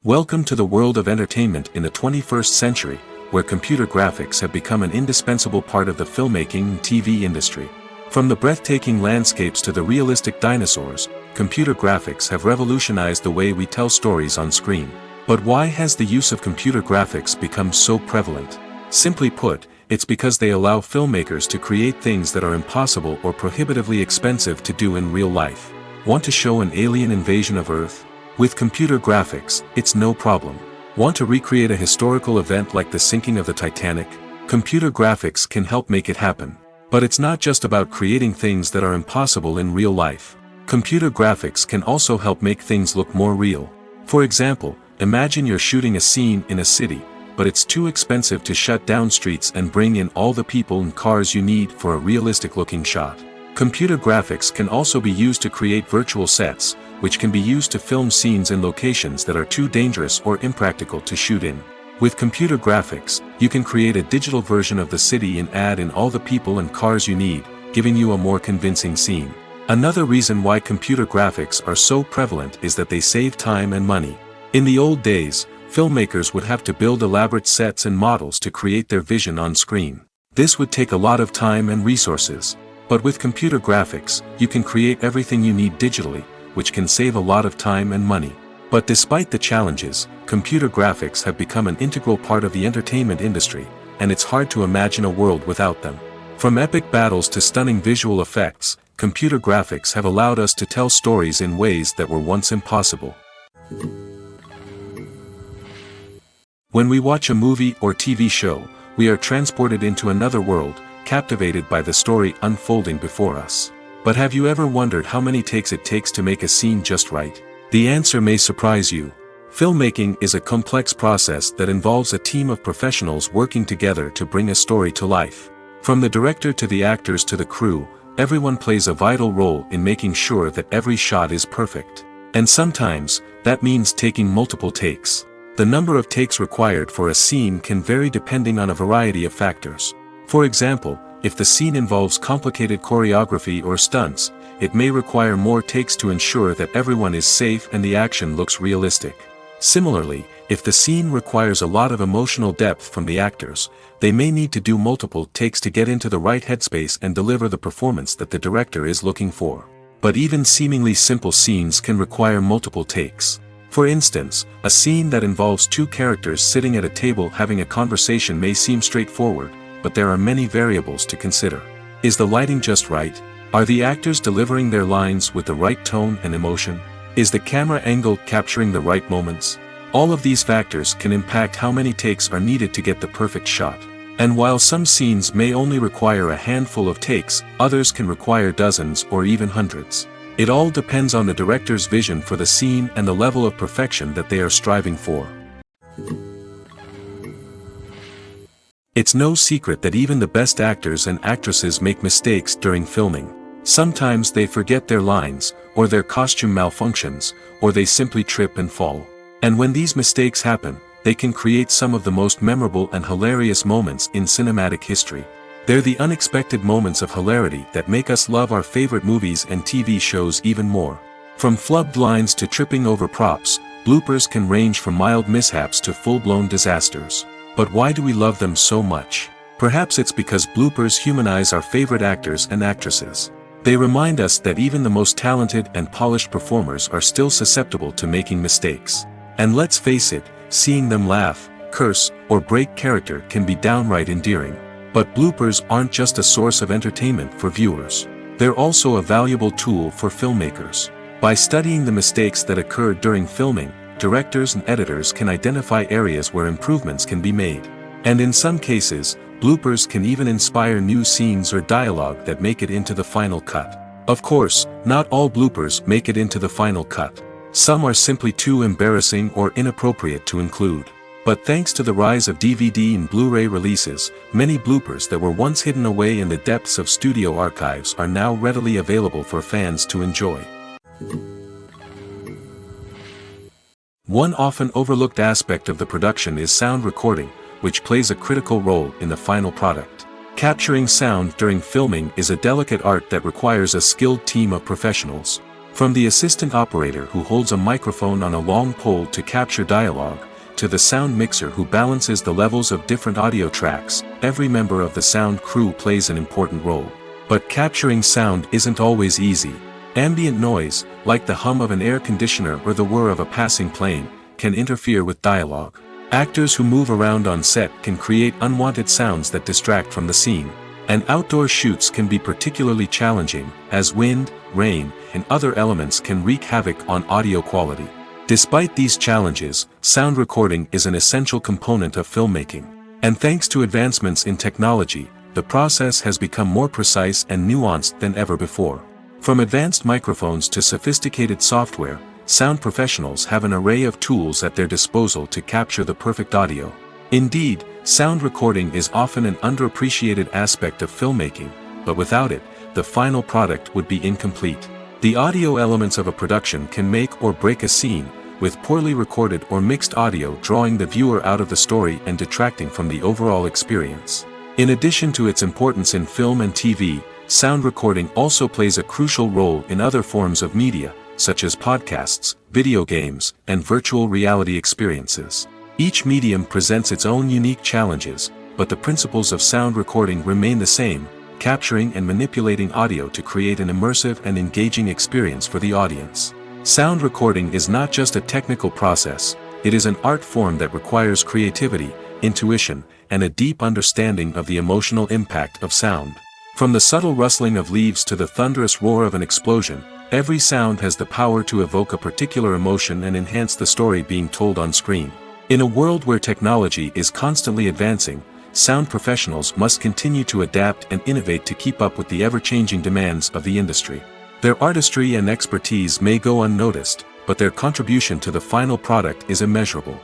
Welcome to the world of entertainment in the 21st century, where computer graphics have become an indispensable part of the filmmaking and TV industry. From the breathtaking landscapes to the realistic dinosaurs, computer graphics have revolutionized the way we tell stories on screen. But why has the use of computer graphics become so prevalent? Simply put, it's because they allow filmmakers to create things that are impossible or prohibitively expensive to do in real life. Want to show an alien invasion of Earth? With computer graphics, it's no problem. Want to recreate a historical event like the sinking of the Titanic? Computer graphics can help make it happen. But it's not just about creating things that are impossible in real life. Computer graphics can also help make things look more real. For example, imagine you're shooting a scene in a city, but it's too expensive to shut down streets and bring in all the people and cars you need for a realistic-looking shot. Computer graphics can also be used to create virtual sets, which can be used to film scenes in locations that are too dangerous or impractical to shoot in. With computer graphics, you can create a digital version of the city and add in all the people and cars you need, giving you a more convincing scene. Another reason why computer graphics are so prevalent is that they save time and money. In the old days, filmmakers would have to build elaborate sets and models to create their vision on screen. This would take a lot of time and resources. But with computer graphics, you can create everything you need digitally, which can save a lot of time and money. But despite the challenges, computer graphics have become an integral part of the entertainment industry, and it's hard to imagine a world without them. From epic battles to stunning visual effects, computer graphics have allowed us to tell stories in ways that were once impossible. When we watch a movie or TV show, we are transported into another world, captivated by the story unfolding before us. But have you ever wondered how many takes it takes to make a scene just right? The answer may surprise you. Filmmaking is a complex process that involves a team of professionals working together to bring a story to life. From the director to the actors to the crew, everyone plays a vital role in making sure that every shot is perfect. And sometimes, that means taking multiple takes. The number of takes required for a scene can vary depending on a variety of factors. For example, if the scene involves complicated choreography or stunts, it may require more takes to ensure that everyone is safe and the action looks realistic. Similarly, if the scene requires a lot of emotional depth from the actors, they may need to do multiple takes to get into the right headspace and deliver the performance that the director is looking for. But even seemingly simple scenes can require multiple takes. For instance, a scene that involves two characters sitting at a table having a conversation may seem straightforward, but there are many variables to consider. Is the lighting just right? Are the actors delivering their lines with the right tone and emotion? Is the camera angle capturing the right moments? All of these factors can impact how many takes are needed to get the perfect shot. And while some scenes may only require a handful of takes, others can require dozens or even hundreds. It all depends on the director's vision for the scene and the level of perfection that they are striving for. It's no secret that even the best actors and actresses make mistakes during filming. Sometimes they forget their lines, or their costume malfunctions, or they simply trip and fall. And when these mistakes happen, they can create some of the most memorable and hilarious moments in cinematic history. They're the unexpected moments of hilarity that make us love our favorite movies and TV shows even more. From flubbed lines to tripping over props, bloopers can range from mild mishaps to full-blown disasters. But why do we love them so much? Perhaps it's because bloopers humanize our favorite actors and actresses. They remind us that even the most talented and polished performers are still susceptible to making mistakes. And let's face it, seeing them laugh, curse, or break character can be downright endearing. But bloopers aren't just a source of entertainment for viewers. They're also a valuable tool for filmmakers. By studying the mistakes that occurred during filming, directors and editors can identify areas where improvements can be made. And in some cases, bloopers can even inspire new scenes or dialogue that make it into the final cut. Of course, not all bloopers make it into the final cut. Some are simply too embarrassing or inappropriate to include. But thanks to the rise of DVD and Blu-ray releases, many bloopers that were once hidden away in the depths of studio archives are now readily available for fans to enjoy. One often overlooked aspect of the production is sound recording, which plays a critical role in the final product. Capturing sound during filming is a delicate art that requires a skilled team of professionals. From the assistant operator who holds a microphone on a long pole to capture dialogue, to the sound mixer who balances the levels of different audio tracks, every member of the sound crew plays an important role. But capturing sound isn't always easy. Ambient noise, like the hum of an air conditioner or the whir of a passing plane, can interfere with dialogue. Actors who move around on set can create unwanted sounds that distract from the scene. And outdoor shoots can be particularly challenging, as wind, rain, and other elements can wreak havoc on audio quality. Despite these challenges, sound recording is an essential component of filmmaking. And thanks to advancements in technology, the process has become more precise and nuanced than ever before. From advanced microphones to sophisticated software, sound professionals have an array of tools at their disposal to capture the perfect audio. Indeed, sound recording is often an underappreciated aspect of filmmaking, but without it, the final product would be incomplete. The audio elements of a production can make or break a scene, with poorly recorded or mixed audio drawing the viewer out of the story and detracting from the overall experience. In addition to its importance in film and TV, sound recording also plays a crucial role in other forms of media, such as podcasts, video games, and virtual reality experiences. Each medium presents its own unique challenges, but the principles of sound recording remain the same, capturing and manipulating audio to create an immersive and engaging experience for the audience. Sound recording is not just a technical process, it is an art form that requires creativity, intuition, and a deep understanding of the emotional impact of sound. From the subtle rustling of leaves to the thunderous roar of an explosion, every sound has the power to evoke a particular emotion and enhance the story being told on screen. In a world where technology is constantly advancing, sound professionals must continue to adapt and innovate to keep up with the ever-changing demands of the industry. Their artistry and expertise may go unnoticed, but their contribution to the final product is immeasurable.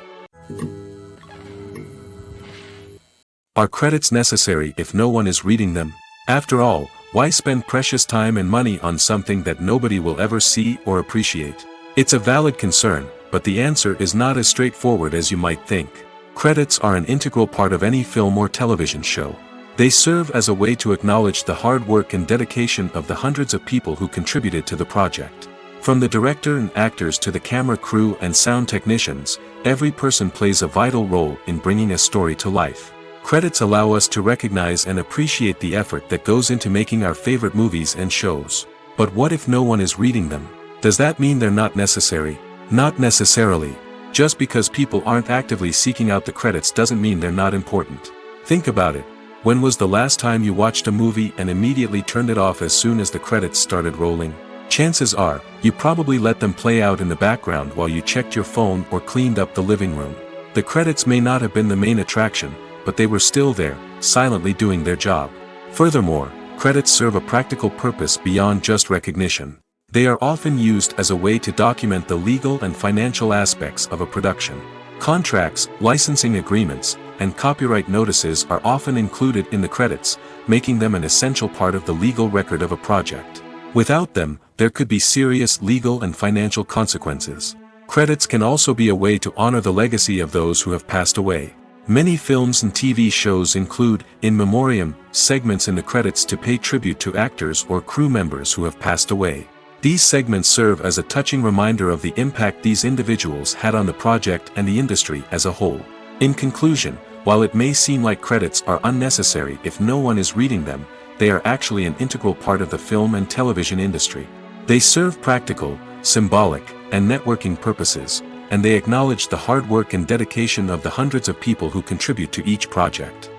Are credits necessary if no one is reading them? After all, why spend precious time and money on something that nobody will ever see or appreciate? It's a valid concern, but the answer is not as straightforward as you might think. Credits are an integral part of any film or television show. They serve as a way to acknowledge the hard work and dedication of the hundreds of people who contributed to the project. From the director and actors to the camera crew and sound technicians, every person plays a vital role in bringing a story to life. Credits allow us to recognize and appreciate the effort that goes into making our favorite movies and shows. But what if no one is reading them? Does that mean they're not necessary? Not necessarily. Just because people aren't actively seeking out the credits doesn't mean they're not important. Think about it. When was the last time you watched a movie and immediately turned it off as soon as the credits started rolling? Chances are, you probably let them play out in the background while you checked your phone or cleaned up the living room. The credits may not have been the main attraction, but they were still there, silently doing their job. Furthermore, credits serve a practical purpose beyond just recognition. They are often used as a way to document the legal and financial aspects of a production. Contracts, licensing agreements, and copyright notices are often included in the credits, making them an essential part of the legal record of a project. Without them, there could be serious legal and financial consequences. Credits can also be a way to honor the legacy of those who have passed away. Many films and TV shows include, in memoriam, segments in the credits to pay tribute to actors or crew members who have passed away. These segments serve as a touching reminder of the impact these individuals had on the project and the industry as a whole. In conclusion, while it may seem like credits are unnecessary if no one is reading them, they are actually an integral part of the film and television industry. They serve practical, symbolic, and networking purposes, and they acknowledge the hard work and dedication of the hundreds of people who contribute to each project.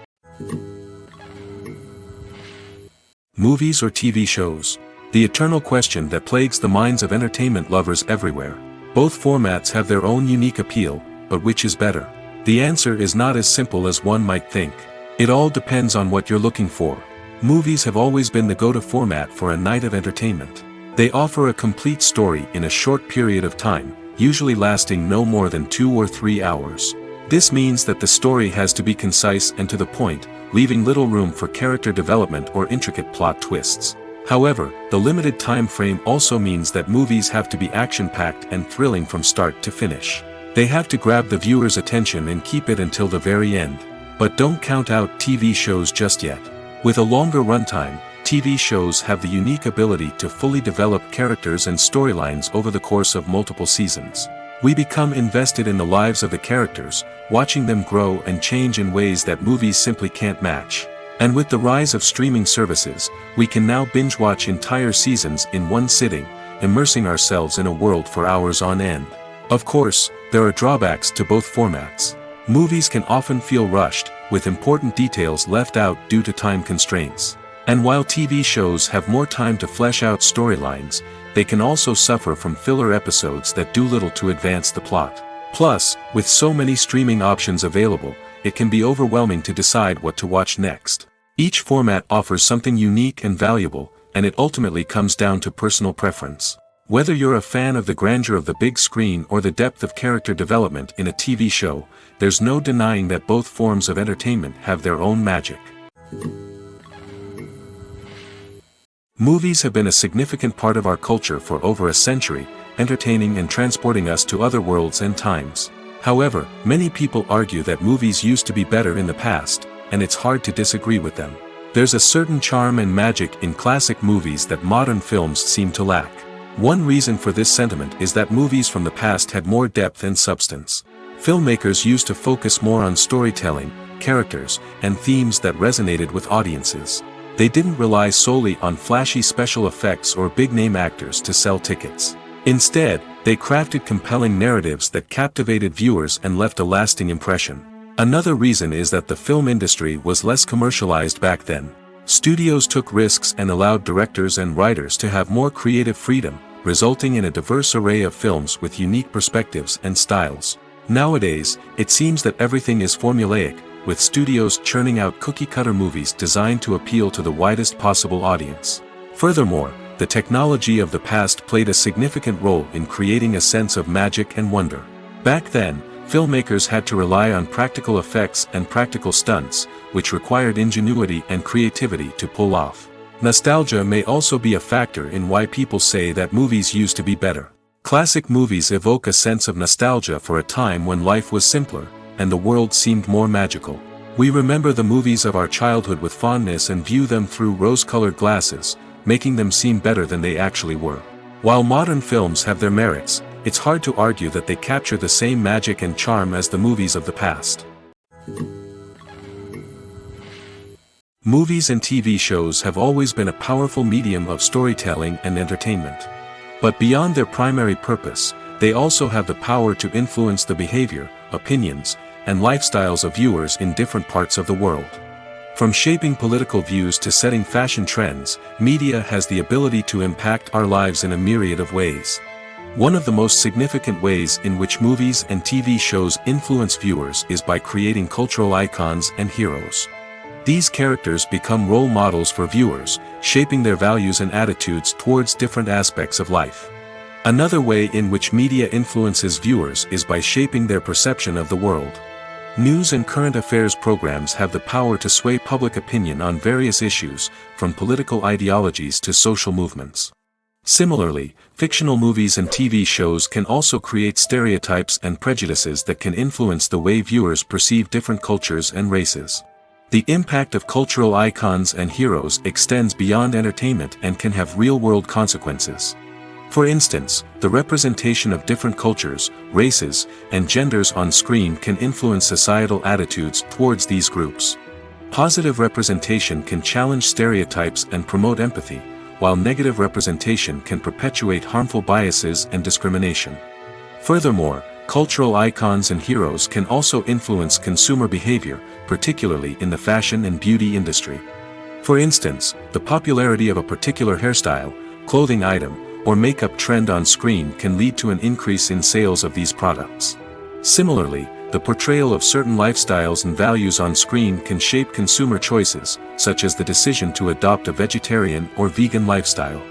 Movies or TV shows? The eternal question that plagues the minds of entertainment lovers everywhere. Both formats have their own unique appeal, but which is better? The answer is not as simple as one might think. It all depends on what you're looking for. Movies have always been the go-to format for a night of entertainment. They offer a complete story in a short period of time, usually lasting no more than 2 or 3 hours. This means that the story has to be concise and to the point, leaving little room for character development or intricate plot twists. However, the limited time frame also means that movies have to be action-packed and thrilling from start to finish. They have to grab the viewer's attention and keep it until the very end. But don't count out TV shows just yet. With a longer runtime, TV shows have the unique ability to fully develop characters and storylines over the course of multiple seasons. We become invested in the lives of the characters, watching them grow and change in ways that movies simply can't match. And with the rise of streaming services, we can now binge-watch entire seasons in one sitting, immersing ourselves in a world for hours on end. Of course, there are drawbacks to both formats. Movies can often feel rushed, with important details left out due to time constraints. And while TV shows have more time to flesh out storylines, they can also suffer from filler episodes that do little to advance the plot. Plus, with so many streaming options available, it can be overwhelming to decide what to watch next. Each format offers something unique and valuable, and it ultimately comes down to personal preference. Whether you're a fan of the grandeur of the big screen or the depth of character development in a TV show, there's no denying that both forms of entertainment have their own magic. Movies have been a significant part of our culture for over a century, entertaining and transporting us to other worlds and times. However, many people argue that movies used to be better in the past, and it's hard to disagree with them. There's a certain charm and magic in classic movies that modern films seem to lack. One reason for this sentiment is that movies from the past had more depth and substance. Filmmakers used to focus more on storytelling, characters, and themes that resonated with audiences. They didn't rely solely on flashy special effects or big-name actors to sell tickets. Instead, they crafted compelling narratives that captivated viewers and left a lasting impression. Another reason is that the film industry was less commercialized back then. Studios took risks and allowed directors and writers to have more creative freedom, resulting in a diverse array of films with unique perspectives and styles. Nowadays, it seems that everything is formulaic, with studios churning out cookie-cutter movies designed to appeal to the widest possible audience. Furthermore, the technology of the past played a significant role in creating a sense of magic and wonder. Back then, filmmakers had to rely on practical effects and practical stunts, which required ingenuity and creativity to pull off. Nostalgia may also be a factor in why people say that movies used to be better. Classic movies evoke a sense of nostalgia for a time when life was simpler, and the world seemed more magical. We remember the movies of our childhood with fondness and view them through rose-colored glasses, making them seem better than they actually were. While modern films have their merits, it's hard to argue that they capture the same magic and charm as the movies of the past. Movies and TV shows have always been a powerful medium of storytelling and entertainment. But beyond their primary purpose, they also have the power to influence the behavior, opinions, and lifestyles of viewers in different parts of the world. From shaping political views to setting fashion trends, media has the ability to impact our lives in a myriad of ways. One of the most significant ways in which movies and TV shows influence viewers is by creating cultural icons and heroes. These characters become role models for viewers, shaping their values and attitudes towards different aspects of life. Another way in which media influences viewers is by shaping their perception of the world. News and current affairs programs have the power to sway public opinion on various issues, from political ideologies to social movements. Similarly, fictional movies and TV shows can also create stereotypes and prejudices that can influence the way viewers perceive different cultures and races. The impact of cultural icons and heroes extends beyond entertainment and can have real-world consequences. For instance, the representation of different cultures, races, and genders on screen can influence societal attitudes towards these groups. Positive representation can challenge stereotypes and promote empathy, while negative representation can perpetuate harmful biases and discrimination. Furthermore, Cultural icons and heroes can also influence consumer behavior, particularly in the fashion and beauty industry. For instance, the popularity of a particular hairstyle, clothing item, or makeup trend on screen can lead to an increase in sales of these products. Similarly, the portrayal of certain lifestyles and values on screen can shape consumer choices, such as the decision to adopt a vegetarian or vegan lifestyle.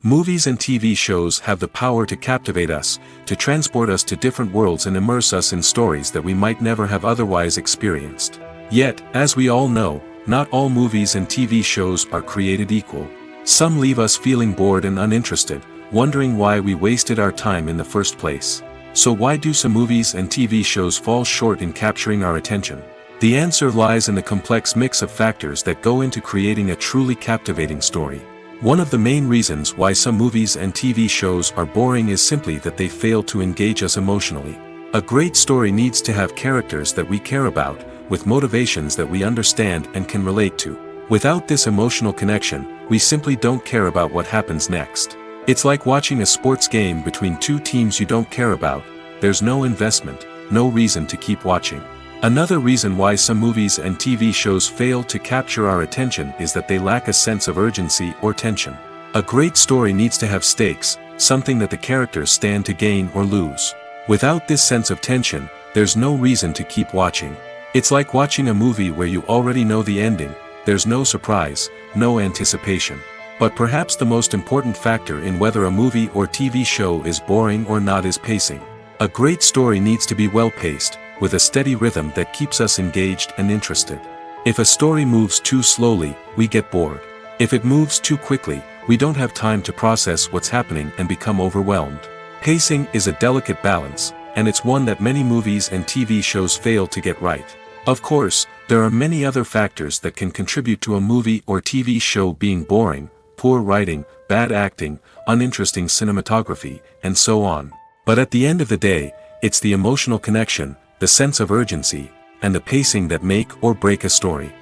Movies and TV shows have the power to captivate us, to transport us to different worlds and immerse us in stories that we might never have otherwise experienced. Yet, as we all know, not all movies and TV shows are created equal. Some leave us feeling bored and uninterested, wondering why we wasted our time in the first place. So why do some movies and TV shows fall short in capturing our attention? The answer lies in the complex mix of factors that go into creating a truly captivating story. One of the main reasons why some movies and TV shows are boring is simply that they fail to engage us emotionally. A great story needs to have characters that we care about, with motivations that we understand and can relate to. Without this emotional connection, we simply don't care about what happens next. It's like watching a sports game between two teams you don't care about. There's no investment, no reason to keep watching. Another reason why some movies and TV shows fail to capture our attention is that they lack a sense of urgency or tension. A great story needs to have stakes, something that the characters stand to gain or lose. Without this sense of tension, there's no reason to keep watching. It's like watching a movie where you already know the ending. There's no surprise, no anticipation. But perhaps the most important factor in whether a movie or TV show is boring or not is pacing. A great story needs to be well-paced, with a steady rhythm that keeps us engaged and interested. If a story moves too slowly, we get bored. If it moves too quickly, we don't have time to process what's happening and become overwhelmed. Pacing is a delicate balance, and it's one that many movies and TV shows fail to get right. Of course, there are many other factors that can contribute to a movie or TV show being boring: poor writing, bad acting, uninteresting cinematography, and so on. But at the end of the day, it's the emotional connection, the sense of urgency, and the pacing that make or break a story.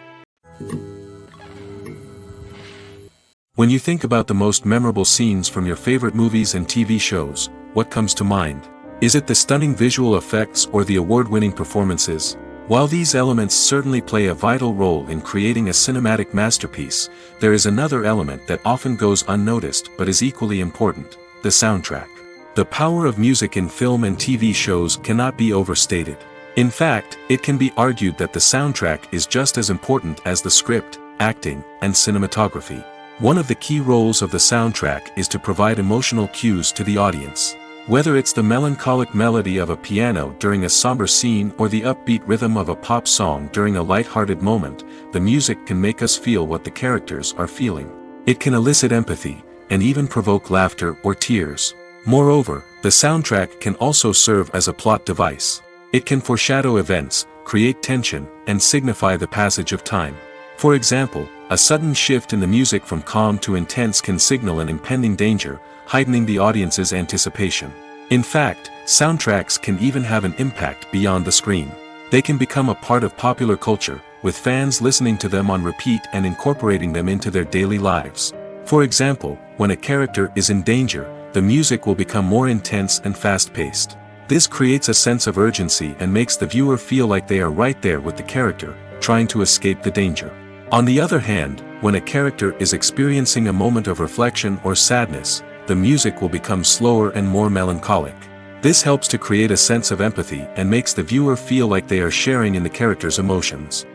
When you think about the most memorable scenes from your favorite movies and TV shows, what comes to mind? Is it the stunning visual effects or the award-winning performances? While these elements certainly play a vital role in creating a cinematic masterpiece, there is another element that often goes unnoticed but is equally important: the soundtrack. The power of music in film and TV shows cannot be overstated. In fact, it can be argued that the soundtrack is just as important as the script, acting, and cinematography. One of the key roles of the soundtrack is to provide emotional cues to the audience. Whether it's the melancholic melody of a piano during a somber scene or the upbeat rhythm of a pop song during a light-hearted moment, the music can make us feel what the characters are feeling. It can elicit empathy, and even provoke laughter or tears. Moreover, the soundtrack can also serve as a plot device. It can foreshadow events, create tension, and signify the passage of time. For example, a sudden shift in the music from calm to intense can signal an impending danger, heightening the audience's anticipation. In fact, soundtracks can even have an impact beyond the screen. They can become a part of popular culture, with fans listening to them on repeat and incorporating them into their daily lives. For example, when a character is in danger, the music will become more intense and fast-paced. This creates a sense of urgency and makes the viewer feel like they are right there with the character, trying to escape the danger. On the other hand, when a character is experiencing a moment of reflection or sadness, the music will become slower and more melancholic. This helps to create a sense of empathy and makes the viewer feel like they are sharing in the character's emotions.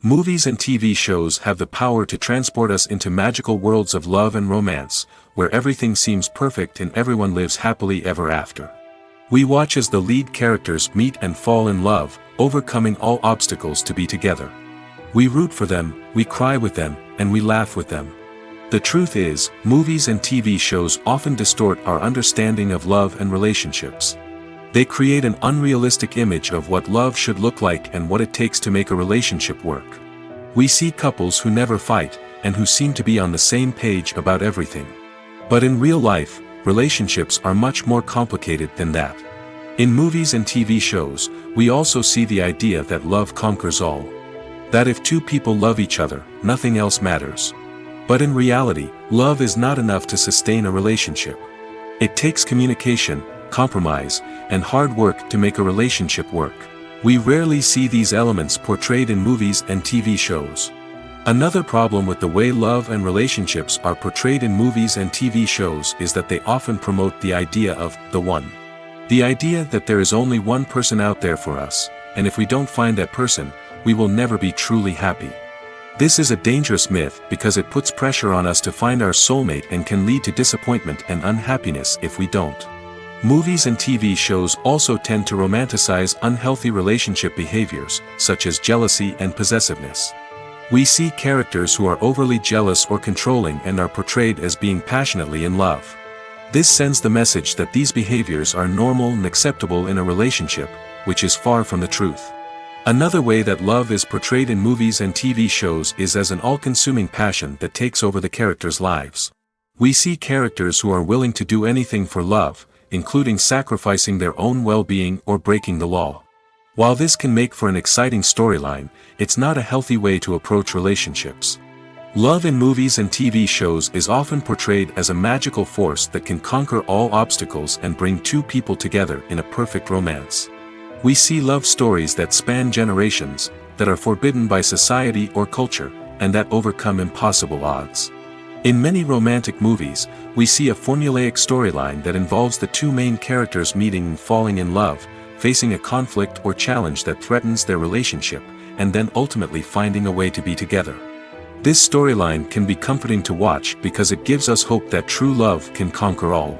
Movies and TV shows have the power to transport us into magical worlds of love and romance, where everything seems perfect and everyone lives happily ever after. We watch as the lead characters meet and fall in love, overcoming all obstacles to be together. We root for them, we cry with them, and we laugh with them. The truth is, movies and TV shows often distort our understanding of love and relationships. They create an unrealistic image of what love should look like and what it takes to make a relationship work. We see couples who never fight, and who seem to be on the same page about everything. But in real life, relationships are much more complicated than that. In movies and TV shows, we also see the idea that love conquers all. That if two people love each other, nothing else matters. But in reality, love is not enough to sustain a relationship. It takes communication, compromise, and hard work to make a relationship work. We rarely see these elements portrayed in movies and TV shows. Another problem with the way love and relationships are portrayed in movies and TV shows is that they often promote the idea of the one. The idea that there is only one person out there for us, and if we don't find that person, we will never be truly happy. This is a dangerous myth because it puts pressure on us to find our soulmate and can lead to disappointment and unhappiness if we don't. Movies and TV shows also tend to romanticize unhealthy relationship behaviors, such as jealousy and possessiveness. We see characters who are overly jealous or controlling and are portrayed as being passionately in love. This sends the message that these behaviors are normal and acceptable in a relationship, which is far from the truth. Another way that love is portrayed in movies and TV shows is as an all-consuming passion that takes over the characters' lives. We see characters who are willing to do anything for love, including sacrificing their own well-being or breaking the law. While this can make for an exciting storyline, it's not a healthy way to approach relationships. Love in movies and TV shows is often portrayed as a magical force that can conquer all obstacles and bring two people together in a perfect romance. We see love stories that span generations, that are forbidden by society or culture, and that overcome impossible odds. In many romantic movies, we see a formulaic storyline that involves the two main characters meeting and falling in love, facing a conflict or challenge that threatens their relationship, and then ultimately finding a way to be together. This storyline can be comforting to watch because it gives us hope that true love can conquer all.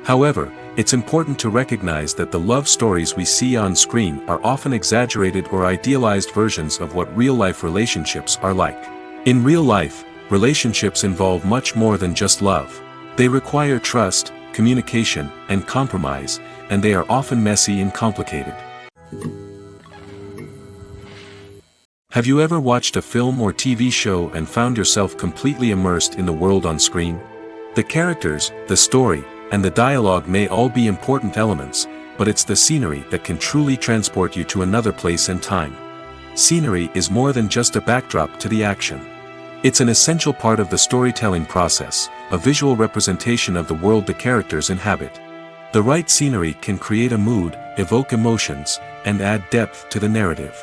However, it's important to recognize that the love stories we see on screen are often exaggerated or idealized versions of what real-life relationships are like. In real life, relationships involve much more than just love. They require trust, communication, and compromise, and they are often messy and complicated. Have you ever watched a film or TV show and found yourself completely immersed in the world on screen? The characters, the story, and the dialogue may all be important elements, but it's the scenery that can truly transport you to another place and time. Scenery is more than just a backdrop to the action. It's an essential part of the storytelling process, a visual representation of the world the characters inhabit. The right scenery can create a mood, evoke emotions, and add depth to the narrative.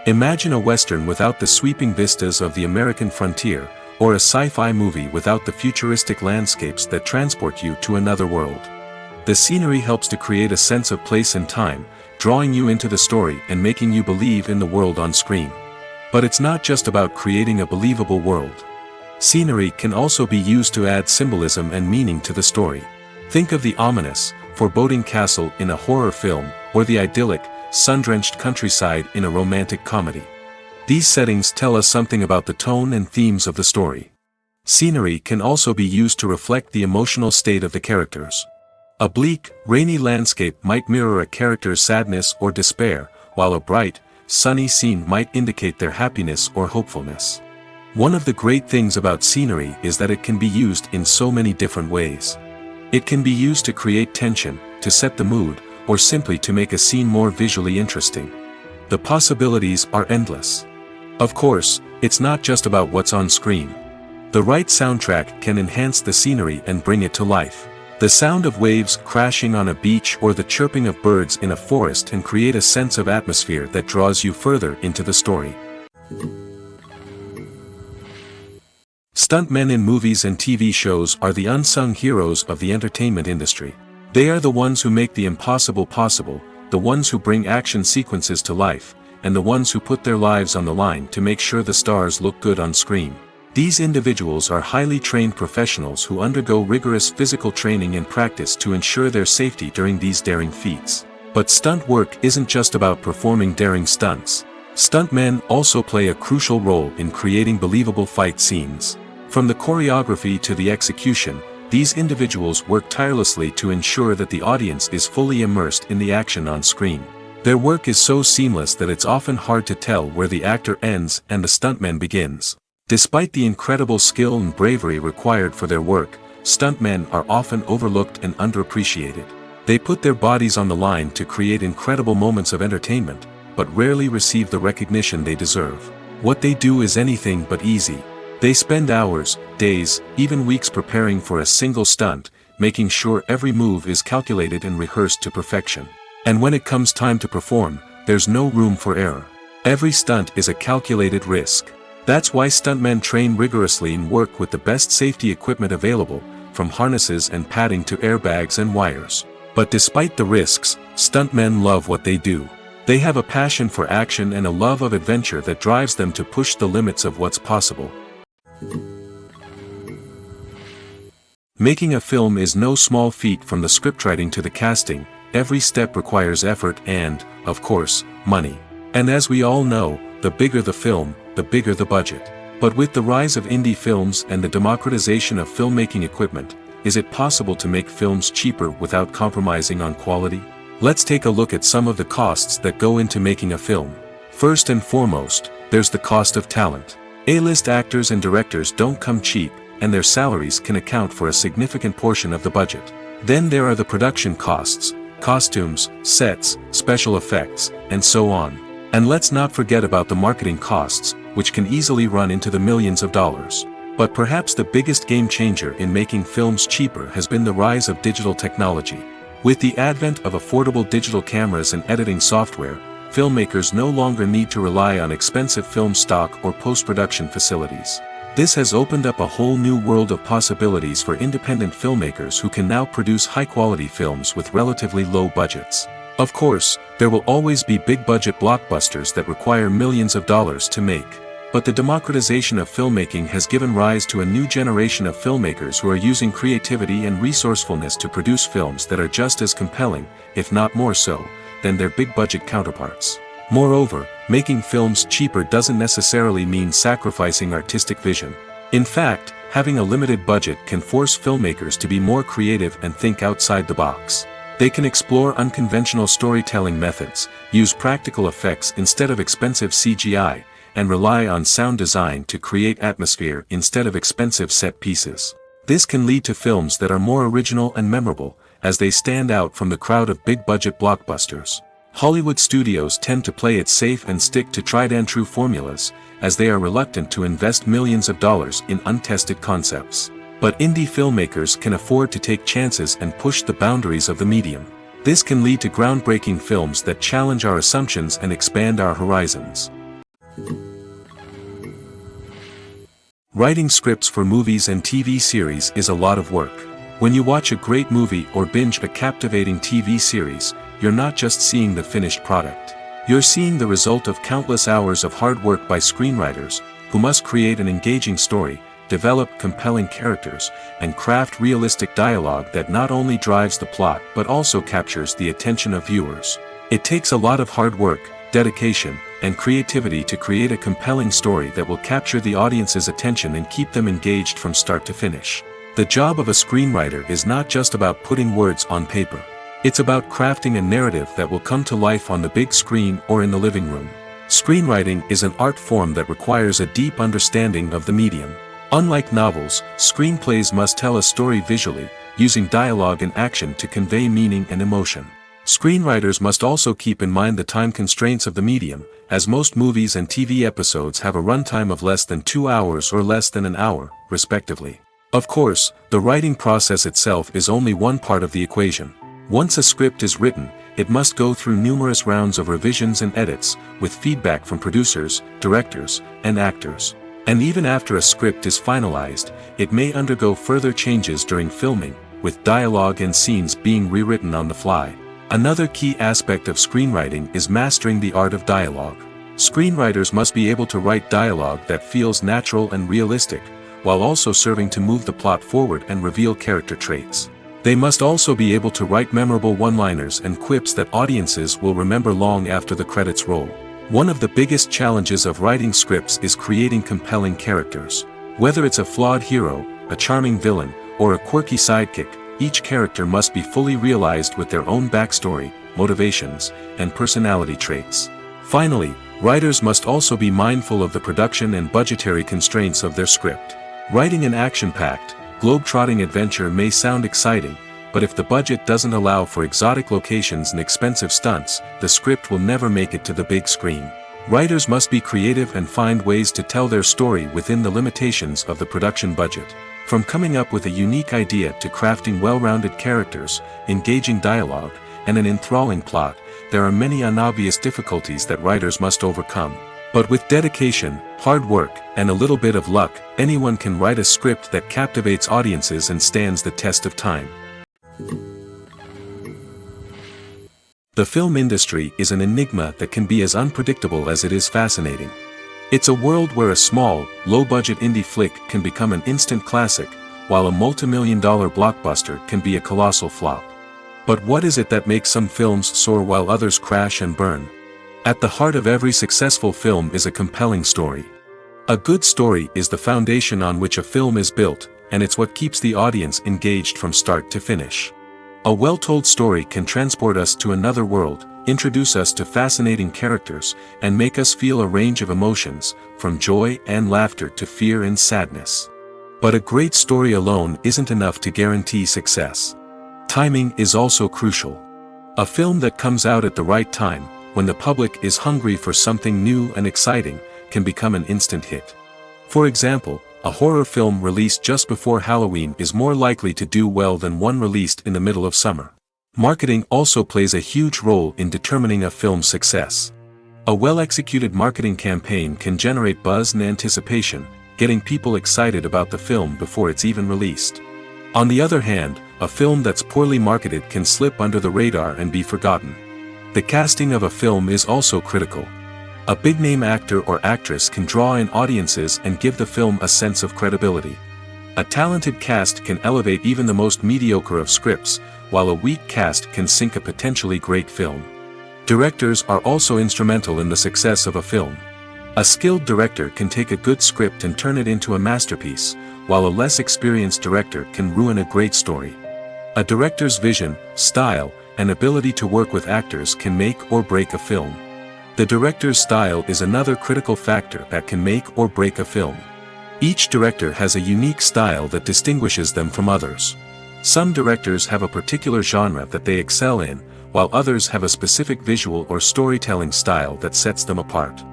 Imagine a Western without the sweeping vistas of the American frontier, or a sci-fi movie without the futuristic landscapes that transport you to another world. The scenery helps to create a sense of place and time, drawing you into the story and making you believe in the world on screen. But it's not just about creating a believable world. Scenery can also be used to add symbolism and meaning to the story. Think of the ominous, foreboding castle in a horror film, or the idyllic, sun-drenched countryside in a romantic comedy. These settings tell us something about the tone and themes of the story. Scenery can also be used to reflect the emotional state of the characters. A bleak, rainy landscape might mirror a character's sadness or despair, while a bright, sunny scene might indicate their happiness or hopefulness. One of the great things about scenery is that it can be used in so many different ways. It can be used to create tension, to set the mood, or simply to make a scene more visually interesting. The possibilities are endless. Of course, it's not just about what's on screen. The right soundtrack can enhance the scenery and bring it to life. The sound of waves crashing on a beach or the chirping of birds in a forest can create a sense of atmosphere that draws you further into the story. Stuntmen in movies and TV shows are the unsung heroes of the entertainment industry. They are the ones who make the impossible possible, the ones who bring action sequences to life, and the ones who put their lives on the line to make sure the stars look good on screen. These individuals are highly trained professionals who undergo rigorous physical training and practice to ensure their safety during these daring feats. But stunt work isn't just about performing daring stunts. Stuntmen also play a crucial role in creating believable fight scenes. From the choreography to the execution, these individuals work tirelessly to ensure that the audience is fully immersed in the action on screen. Their work is so seamless that it's often hard to tell where the actor ends and the stuntman begins. Despite the incredible skill and bravery required for their work, stuntmen are often overlooked and underappreciated. They put their bodies on the line to create incredible moments of entertainment, but rarely receive the recognition they deserve. What they do is anything but easy. They spend hours, days, even weeks preparing for a single stunt, making sure every move is calculated and rehearsed to perfection. And when it comes time to perform, there's no room for error. Every stunt is a calculated risk. That's why stuntmen train rigorously and work with the best safety equipment available, from harnesses and padding to airbags and wires. But despite the risks, stuntmen love what they do. They have a passion for action and a love of adventure that drives them to push the limits of what's possible. Making a film is no small feat. From the scriptwriting to the casting, every step requires effort and, of course, money. And as we all know, the bigger the film, the bigger the budget. But with the rise of indie films and the democratization of filmmaking equipment, is it possible to make films cheaper without compromising on quality? Let's take a look at some of the costs that go into making a film. First and foremost, there's the cost of talent. A-list actors and directors don't come cheap, and their salaries can account for a significant portion of the budget. Then there are the production costs, costumes, sets, special effects, and so on. And let's not forget about the marketing costs, which can easily run into the millions of dollars. But perhaps the biggest game changer in making films cheaper has been the rise of digital technology. With the advent of affordable digital cameras and editing software, filmmakers no longer need to rely on expensive film stock or post-production facilities. This has opened up a whole new world of possibilities for independent filmmakers who can now produce high-quality films with relatively low budgets. Of course, there will always be big-budget blockbusters that require millions of dollars to make. But the democratization of filmmaking has given rise to a new generation of filmmakers who are using creativity and resourcefulness to produce films that are just as compelling, if not more so, than their big-budget counterparts. Moreover, making films cheaper doesn't necessarily mean sacrificing artistic vision. In fact, having a limited budget can force filmmakers to be more creative and think outside the box. They can explore unconventional storytelling methods, use practical effects instead of expensive CGI, and rely on sound design to create atmosphere instead of expensive set pieces. This can lead to films that are more original and memorable, as they stand out from the crowd of big-budget blockbusters. Hollywood studios tend to play it safe and stick to tried-and-true formulas, as they are reluctant to invest millions of dollars in untested concepts. But indie filmmakers can afford to take chances and push the boundaries of the medium. This can lead to groundbreaking films that challenge our assumptions and expand our horizons. Writing scripts for movies and TV series is a lot of work. When you watch a great movie or binge a captivating TV series, you're not just seeing the finished product. You're seeing the result of countless hours of hard work by screenwriters, who must create an engaging story, develop compelling characters, and craft realistic dialogue that not only drives the plot but also captures the attention of viewers. It takes a lot of hard work, dedication, and creativity to create a compelling story that will capture the audience's attention and keep them engaged from start to finish. The job of a screenwriter is not just about putting words on paper. It's about crafting a narrative that will come to life on the big screen or in the living room. Screenwriting is an art form that requires a deep understanding of the medium. Unlike novels, screenplays must tell a story visually, using dialogue and action to convey meaning and emotion. Screenwriters must also keep in mind the time constraints of the medium, as most movies and TV episodes have a runtime of less than 2 hours or less than an hour, respectively. Of course, the writing process itself is only one part of the equation. Once a script is written, it must go through numerous rounds of revisions and edits, with feedback from producers, directors, and actors. And even after a script is finalized, it may undergo further changes during filming, with dialogue and scenes being rewritten on the fly. Another key aspect of screenwriting is mastering the art of dialogue. Screenwriters must be able to write dialogue that feels natural and realistic, while also serving to move the plot forward and reveal character traits. They must also be able to write memorable one-liners and quips that audiences will remember long after the credits roll. One of the biggest challenges of writing scripts is creating compelling characters. Whether it's a flawed hero, a charming villain, or a quirky sidekick, each character must be fully realized with their own backstory, motivations, and personality traits. Finally, writers must also be mindful of the production and budgetary constraints of their script. Writing an action-packed, globe-trotting adventure may sound exciting, but if the budget doesn't allow for exotic locations and expensive stunts, the script will never make it to the big screen. Writers must be creative and find ways to tell their story within the limitations of the production budget. From coming up with a unique idea to crafting well-rounded characters, engaging dialogue, and an enthralling plot, there are many unobvious difficulties that writers must overcome. But with dedication, hard work, and a little bit of luck, anyone can write a script that captivates audiences and stands the test of time. The film industry is an enigma that can be as unpredictable as it is fascinating. It's a world where a small, low-budget indie flick can become an instant classic, while a multi-million-dollar blockbuster can be a colossal flop. But what is it that makes some films soar while others crash and burn? At the heart of every successful film is a compelling story. A good story is the foundation on which a film is built, and it's what keeps the audience engaged from start to finish. A well-told story can transport us to another world, introduce us to fascinating characters, and make us feel a range of emotions, from joy and laughter to fear and sadness. But a great story alone isn't enough to guarantee success. Timing is also crucial. A film that comes out at the right time, when the public is hungry for something new and exciting, can become an instant hit. For example, a horror film released just before Halloween is more likely to do well than one released in the middle of summer. Marketing also plays a huge role in determining a film's success. A well-executed marketing campaign can generate buzz and anticipation, getting people excited about the film before it's even released. On the other hand, a film that's poorly marketed can slip under the radar and be forgotten. The casting of a film is also critical. A big-name actor or actress can draw in audiences and give the film a sense of credibility. A talented cast can elevate even the most mediocre of scripts, while a weak cast can sink a potentially great film. Directors are also instrumental in the success of a film. A skilled director can take a good script and turn it into a masterpiece, while a less experienced director can ruin a great story. A director's vision, style, and ability to work with actors can make or break a film. The director's style is another critical factor that can make or break a film. Each director has a unique style that distinguishes them from others. Some directors have a particular genre that they excel in, while others have a specific visual or storytelling style that sets them apart.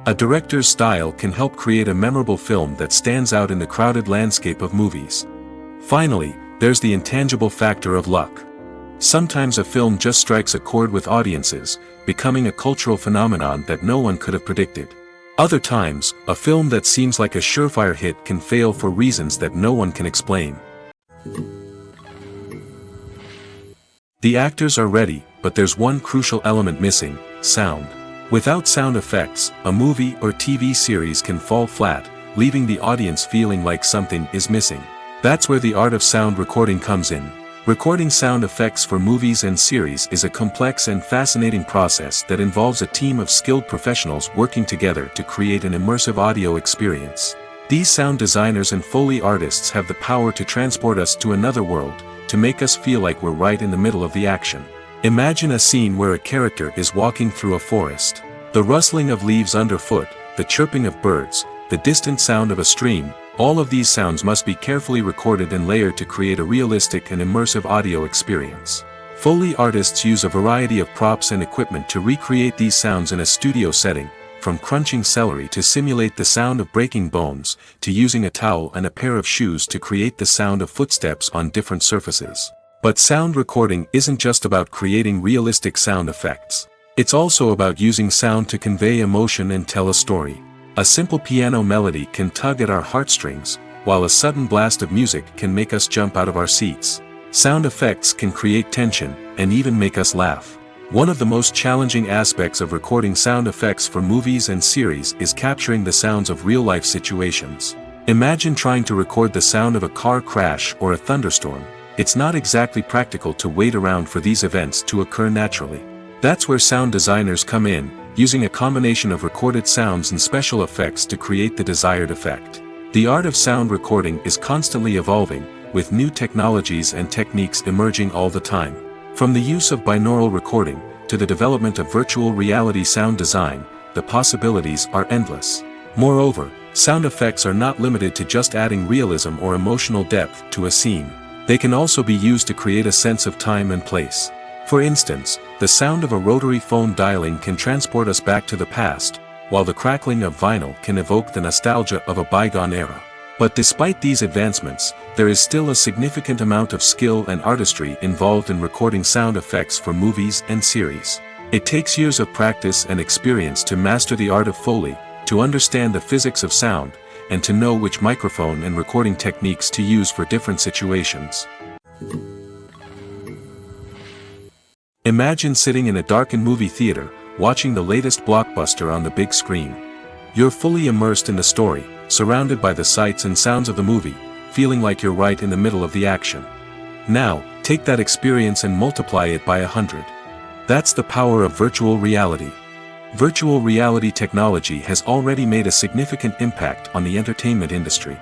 A director's style can help create a memorable film that stands out in the crowded landscape of movies. Finally, there's the intangible factor of luck. Sometimes a film just strikes a chord with audiences, becoming a cultural phenomenon that no one could have predicted. Other times, a film that seems like a surefire hit can fail for reasons that no one can explain. The actors are ready, but there's one crucial element missing: sound. Without sound effects, a movie or TV series can fall flat, leaving the audience feeling like something is missing. That's where the art of sound recording comes in. Recording sound effects for movies and series is a complex and fascinating process that involves a team of skilled professionals working together to create an immersive audio experience. These sound designers and Foley artists have the power to transport us to another world, to make us feel like we're right in the middle of the action. Imagine a scene where a character is walking through a forest. The rustling of leaves underfoot, the chirping of birds, the distant sound of a stream, all of these sounds must be carefully recorded and layered to create a realistic and immersive audio experience. Foley artists use a variety of props and equipment to recreate these sounds in a studio setting, from crunching celery to simulate the sound of breaking bones, to using a towel and a pair of shoes to create the sound of footsteps on different surfaces. But sound recording isn't just about creating realistic sound effects. It's also about using sound to convey emotion and tell a story. A simple piano melody can tug at our heartstrings, while a sudden blast of music can make us jump out of our seats. Sound effects can create tension, and even make us laugh. One of the most challenging aspects of recording sound effects for movies and series is capturing the sounds of real-life situations. Imagine trying to record the sound of a car crash or a thunderstorm. It's not exactly practical to wait around for these events to occur naturally. That's where sound designers come in, using a combination of recorded sounds and special effects to create the desired effect. The art of sound recording is constantly evolving, with new technologies and techniques emerging all the time. From the use of binaural recording, to the development of virtual reality sound design, the possibilities are endless. Moreover, sound effects are not limited to just adding realism or emotional depth to a scene. They can also be used to create a sense of time and place. For instance, the sound of a rotary phone dialing can transport us back to the past, while the crackling of vinyl can evoke the nostalgia of a bygone era. But despite these advancements, there is still a significant amount of skill and artistry involved in recording sound effects for movies and series. It takes years of practice and experience to master the art of Foley, to understand the physics of sound, and to know which microphone and recording techniques to use for different situations. Imagine sitting in a darkened movie theater, watching the latest blockbuster on the big screen. You're fully immersed in the story, surrounded by the sights and sounds of the movie, feeling like you're right in the middle of the action. Now, take that experience and multiply it by 100. That's the power of virtual reality. Virtual reality technology has already made a significant impact on the entertainment industry.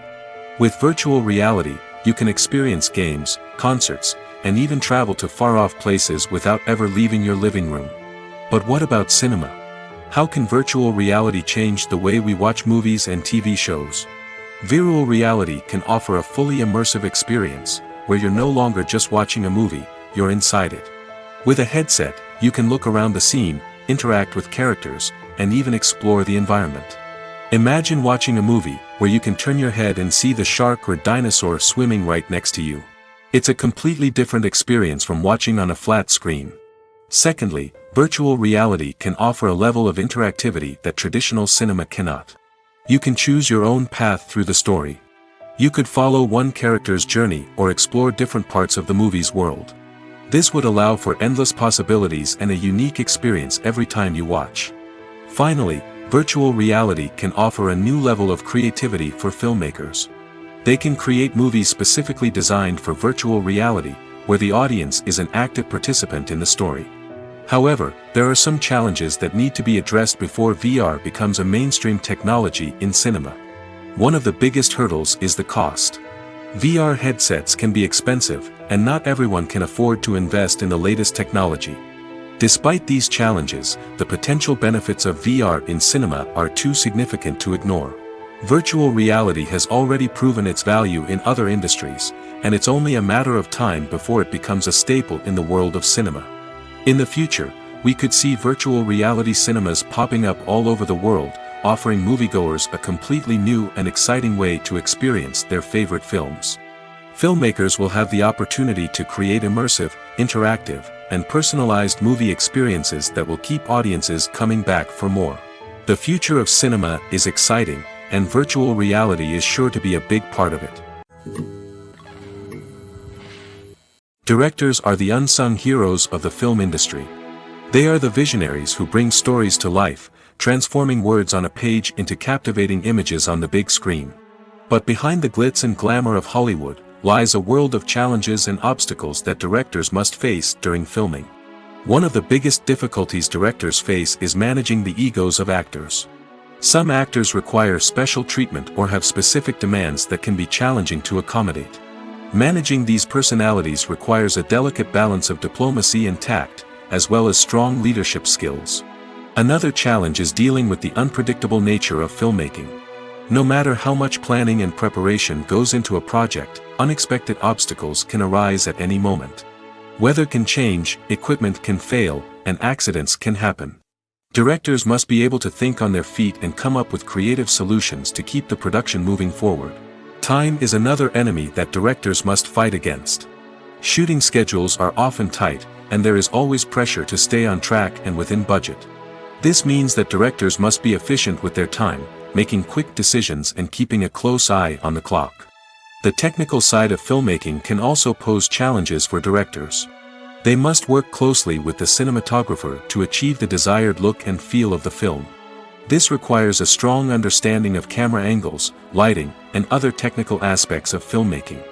With virtual reality, you can experience games, concerts, and even travel to far-off places without ever leaving your living room. But what about cinema? How can virtual reality change the way we watch movies and TV shows? Virtual reality can offer a fully immersive experience, where you're no longer just watching a movie, you're inside it. With a headset, you can look around the scene, interact with characters, and even explore the environment. Imagine watching a movie where you can turn your head and see the shark or dinosaur swimming right next to you. It's a completely different experience from watching on a flat screen. Secondly, virtual reality can offer a level of interactivity that traditional cinema cannot. You can choose your own path through the story. You could follow one character's journey or explore different parts of the movie's world. This would allow for endless possibilities and a unique experience every time you watch. Finally, virtual reality can offer a new level of creativity for filmmakers. They can create movies specifically designed for virtual reality, where the audience is an active participant in the story. However, there are some challenges that need to be addressed before VR becomes a mainstream technology in cinema. One of the biggest hurdles is the cost. VR headsets can be expensive, and not everyone can afford to invest in the latest technology. Despite these challenges, the potential benefits of VR in cinema are too significant to ignore. Virtual reality has already proven its value in other industries, and it's only a matter of time before it becomes a staple in the world of cinema. In the future, we could see virtual reality cinemas popping up all over the world, offering moviegoers a completely new and exciting way to experience their favorite films. Filmmakers will have the opportunity to create immersive, interactive, and personalized movie experiences that will keep audiences coming back for more. The future of cinema is exciting, and virtual reality is sure to be a big part of it. Directors are the unsung heroes of the film industry. They are the visionaries who bring stories to life, transforming words on a page into captivating images on the big screen. But behind the glitz and glamour of Hollywood lies a world of challenges and obstacles that directors must face during filming. One of the biggest difficulties directors face is managing the egos of actors. Some actors require special treatment or have specific demands that can be challenging to accommodate. Managing these personalities requires a delicate balance of diplomacy and tact, as well as strong leadership skills. Another challenge is dealing with the unpredictable nature of filmmaking. No matter how much planning and preparation goes into a project, unexpected obstacles can arise at any moment. Weather can change, equipment can fail, and accidents can happen. Directors must be able to think on their feet and come up with creative solutions to keep the production moving forward. Time is another enemy that directors must fight against. Shooting schedules are often tight, and there is always pressure to stay on track and within budget. This means that directors must be efficient with their time, making quick decisions and keeping a close eye on the clock. The technical side of filmmaking can also pose challenges for directors. They must work closely with the cinematographer to achieve the desired look and feel of the film. This requires a strong understanding of camera angles, lighting, and other technical aspects of filmmaking.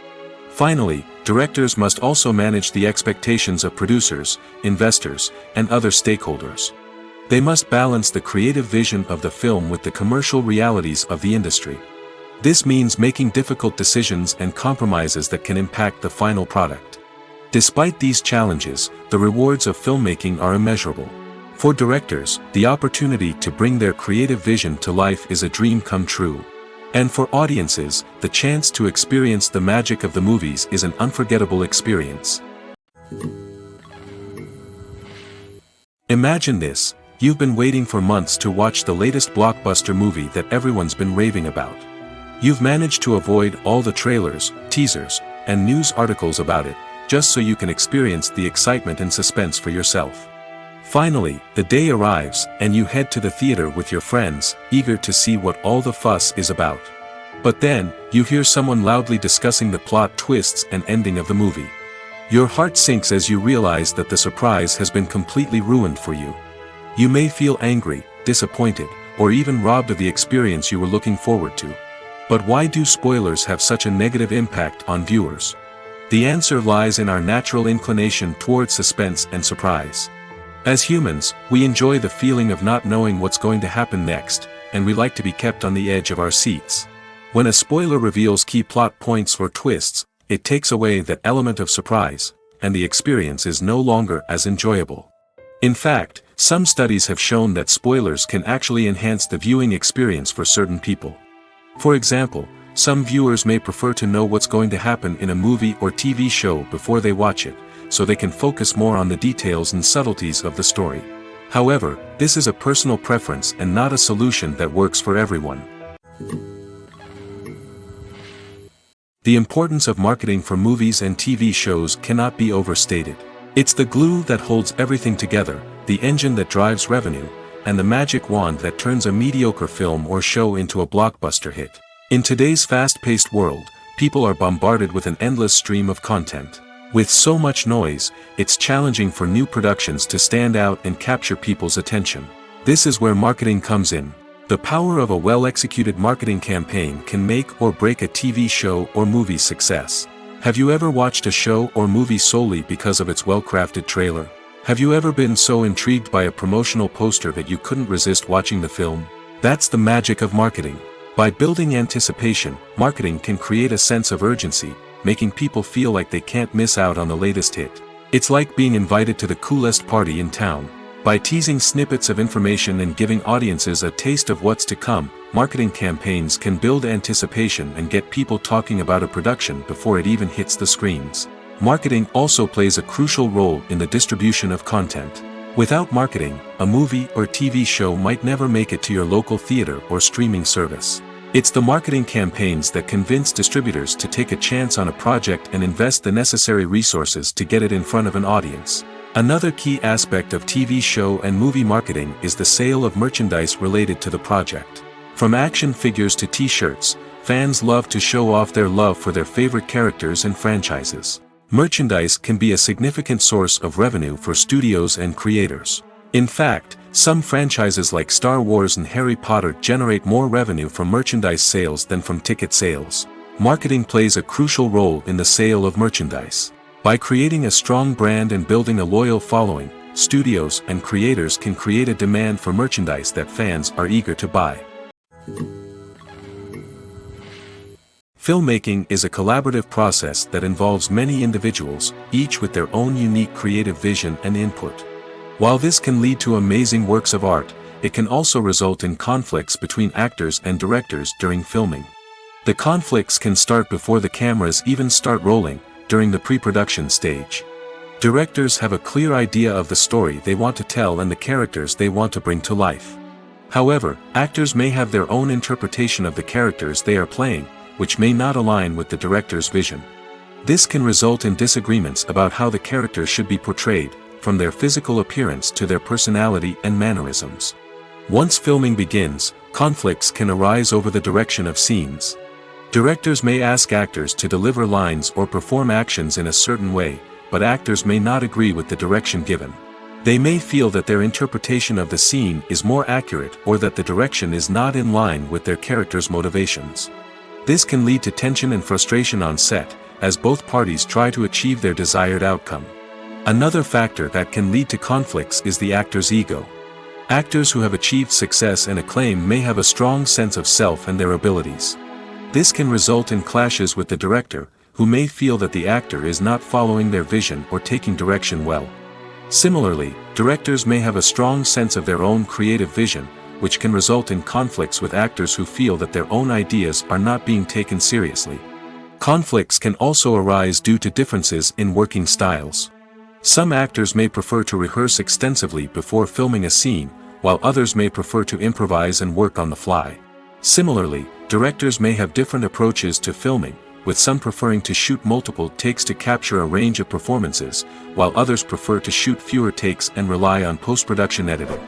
Finally, directors must also manage the expectations of producers, investors, and other stakeholders. They must balance the creative vision of the film with the commercial realities of the industry. This means making difficult decisions and compromises that can impact the final product. Despite these challenges, the rewards of filmmaking are immeasurable. For directors, the opportunity to bring their creative vision to life is a dream come true. And for audiences, the chance to experience the magic of the movies is an unforgettable experience. Imagine this: You've been waiting for months to watch the latest blockbuster movie that everyone's been raving about. You've managed to avoid all the trailers, teasers, and news articles about it, just so you can experience the excitement and suspense for yourself. Finally, the day arrives, and you head to the theater with your friends, eager to see what all the fuss is about. But then, you hear someone loudly discussing the plot twists and ending of the movie. Your heart sinks as you realize that the surprise has been completely ruined for you. You may feel angry, disappointed, or even robbed of the experience you were looking forward to. But why do spoilers have such a negative impact on viewers? The answer lies in our natural inclination toward suspense and surprise. As humans, we enjoy the feeling of not knowing what's going to happen next, and we like to be kept on the edge of our seats. When a spoiler reveals key plot points or twists, it takes away that element of surprise, and the experience is no longer as enjoyable. In fact, some studies have shown that spoilers can actually enhance the viewing experience for certain people. For example, some viewers may prefer to know what's going to happen in a movie or TV show before they watch it, so they can focus more on the details and subtleties of the story. However, this is a personal preference and not a solution that works for everyone. The importance of marketing for movies and TV shows cannot be overstated. It's the glue that holds everything together, the engine that drives revenue, and the magic wand that turns a mediocre film or show into a blockbuster hit. In today's fast-paced world, people are bombarded with an endless stream of content. With so much noise, it's challenging for new productions to stand out and capture people's attention. This is where marketing comes in. The power of a well-executed marketing campaign can make or break a TV show or movie's success. Have you ever watched a show or movie solely because of its well-crafted trailer? Have you ever been so intrigued by a promotional poster that you couldn't resist watching the film? That's the magic of marketing. By building anticipation, marketing can create a sense of urgency, making people feel like they can't miss out on the latest hit. It's like being invited to the coolest party in town. By teasing snippets of information and giving audiences a taste of what's to come, marketing campaigns can build anticipation and get people talking about a production before it even hits the screens. Marketing also plays a crucial role in the distribution of content. Without marketing, a movie or TV show might never make it to your local theater or streaming service. It's the marketing campaigns that convince distributors to take a chance on a project and invest the necessary resources to get it in front of an audience. Another key aspect of TV show and movie marketing is the sale of merchandise related to the project. From action figures to t-shirts, fans love to show off their love for their favorite characters and franchises. Merchandise can be a significant source of revenue for studios and creators. In fact, some franchises like Star Wars and Harry Potter generate more revenue from merchandise sales than from ticket sales. Marketing plays a crucial role in the sale of merchandise. By creating a strong brand and building a loyal following, studios and creators can create a demand for merchandise that fans are eager to buy. Filmmaking is a collaborative process that involves many individuals, each with their own unique creative vision and input. While this can lead to amazing works of art, it can also result in conflicts between actors and directors during filming. The conflicts can start before the cameras even start rolling, during the pre-production stage. Directors have a clear idea of the story they want to tell and the characters they want to bring to life. However, actors may have their own interpretation of the characters they are playing, which may not align with the director's vision. This can result in disagreements about how the characters should be portrayed, from their physical appearance to their personality and mannerisms. Once filming begins, conflicts can arise over the direction of scenes. Directors may ask actors to deliver lines or perform actions in a certain way, but actors may not agree with the direction given. They may feel that their interpretation of the scene is more accurate or that the direction is not in line with their character's motivations. This can lead to tension and frustration on set, as both parties try to achieve their desired outcome. Another factor that can lead to conflicts is the actor's ego. Actors who have achieved success and acclaim may have a strong sense of self and their abilities. This can result in clashes with the director, who may feel that the actor is not following their vision or taking direction well. Similarly, directors may have a strong sense of their own creative vision, which can result in conflicts with actors who feel that their own ideas are not being taken seriously. Conflicts can also arise due to differences in working styles. Some actors may prefer to rehearse extensively before filming a scene, while others may prefer to improvise and work on the fly. Similarly, directors may have different approaches to filming, with some preferring to shoot multiple takes to capture a range of performances, while others prefer to shoot fewer takes and rely on post-production editing.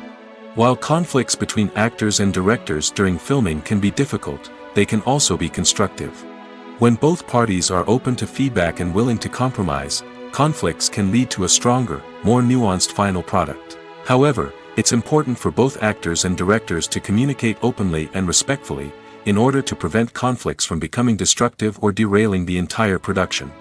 While conflicts between actors and directors during filming can be difficult, they can also be constructive. When both parties are open to feedback and willing to compromise, conflicts can lead to a stronger, more nuanced final product. However, it's important for both actors and directors to communicate openly and respectfully, in order to prevent conflicts from becoming destructive or derailing the entire production.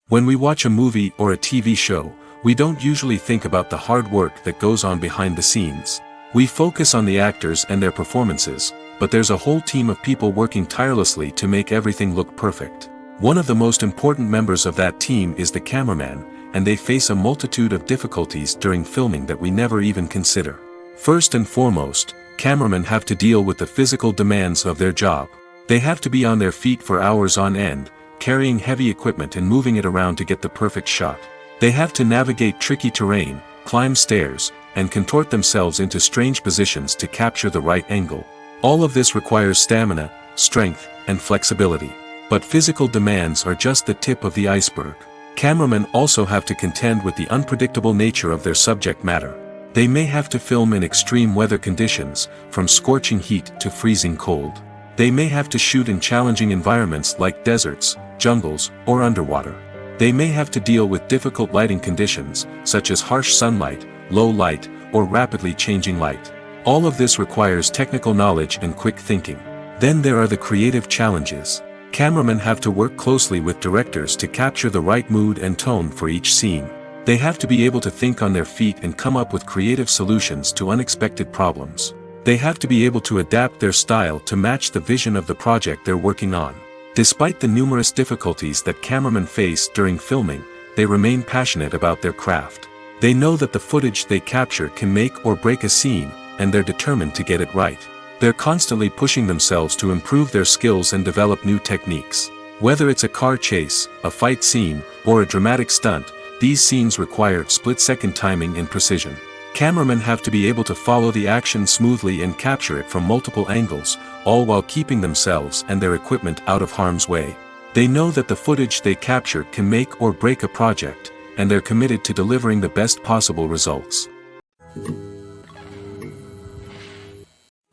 When we watch a movie or a TV show, we don't usually think about the hard work that goes on behind the scenes. We focus on the actors and their performances, but there's a whole team of people working tirelessly to make everything look perfect. One of the most important members of that team is the cameraman, and they face a multitude of difficulties during filming that we never even consider. First and foremost, cameramen have to deal with the physical demands of their job. They have to be on their feet for hours on end, carrying heavy equipment and moving it around to get the perfect shot. They have to navigate tricky terrain, climb stairs, and contort themselves into strange positions to capture the right angle. All of this requires stamina, strength, and flexibility. But physical demands are just the tip of the iceberg. Cameramen also have to contend with the unpredictable nature of their subject matter. They may have to film in extreme weather conditions, from scorching heat to freezing cold. They may have to shoot in challenging environments like deserts, jungles, or underwater. They may have to deal with difficult lighting conditions, such as harsh sunlight, low light, or rapidly changing light. All of this requires technical knowledge and quick thinking. Then there are the creative challenges. Cameramen have to work closely with directors to capture the right mood and tone for each scene. They have to be able to think on their feet and come up with creative solutions to unexpected problems. They have to be able to adapt their style to match the vision of the project they're working on. Despite the numerous difficulties that cameramen face during filming, they remain passionate about their craft. They know that the footage they capture can make or break a scene, and they're determined to get it right. They're constantly pushing themselves to improve their skills and develop new techniques. Whether it's a car chase, a fight scene, or a dramatic stunt, these scenes require split-second timing and precision. Cameramen have to be able to follow the action smoothly and capture it from multiple angles, all while keeping themselves and their equipment out of harm's way. They know that the footage they capture can make or break a project, and they're committed to delivering the best possible results.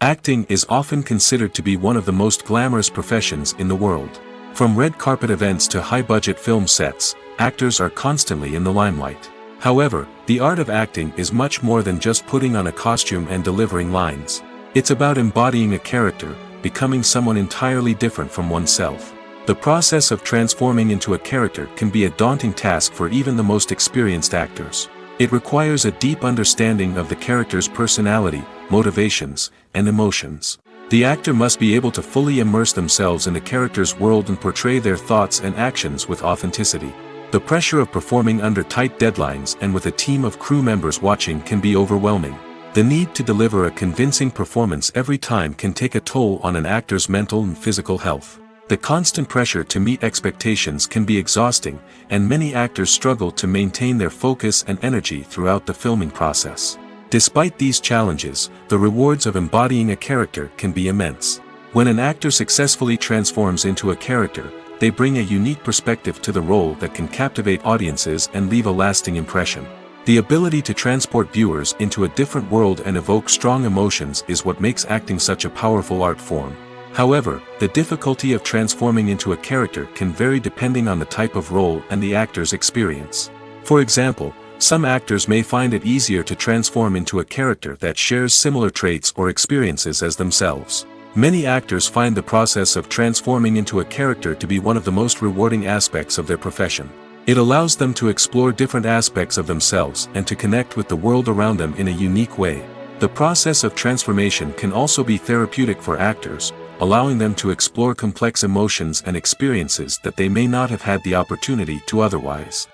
Acting is often considered to be one of the most glamorous professions in the world. From red carpet events to high-budget film sets, actors are constantly in the limelight. However, the art of acting is much more than just putting on a costume and delivering lines. It's about embodying a character, becoming someone entirely different from oneself. The process of transforming into a character can be a daunting task for even the most experienced actors. It requires a deep understanding of the character's personality, motivations, and emotions. The actor must be able to fully immerse themselves in the character's world and portray their thoughts and actions with authenticity. The pressure of performing under tight deadlines and with a team of crew members watching can be overwhelming. The need to deliver a convincing performance every time can take a toll on an actor's mental and physical health. The constant pressure to meet expectations can be exhausting, and many actors struggle to maintain their focus and energy throughout the filming process. Despite these challenges, the rewards of embodying a character can be immense. When an actor successfully transforms into a character, they bring a unique perspective to the role that can captivate audiences and leave a lasting impression. The ability to transport viewers into a different world and evoke strong emotions is what makes acting such a powerful art form. However, the difficulty of transforming into a character can vary depending on the type of role and the actor's experience. For example, some actors may find it easier to transform into a character that shares similar traits or experiences as themselves. Many actors find the process of transforming into a character to be one of the most rewarding aspects of their profession. It allows them to explore different aspects of themselves and to connect with the world around them in a unique way. The process of transformation can also be therapeutic for actors, allowing them to explore complex emotions and experiences that they may not have had the opportunity to otherwise.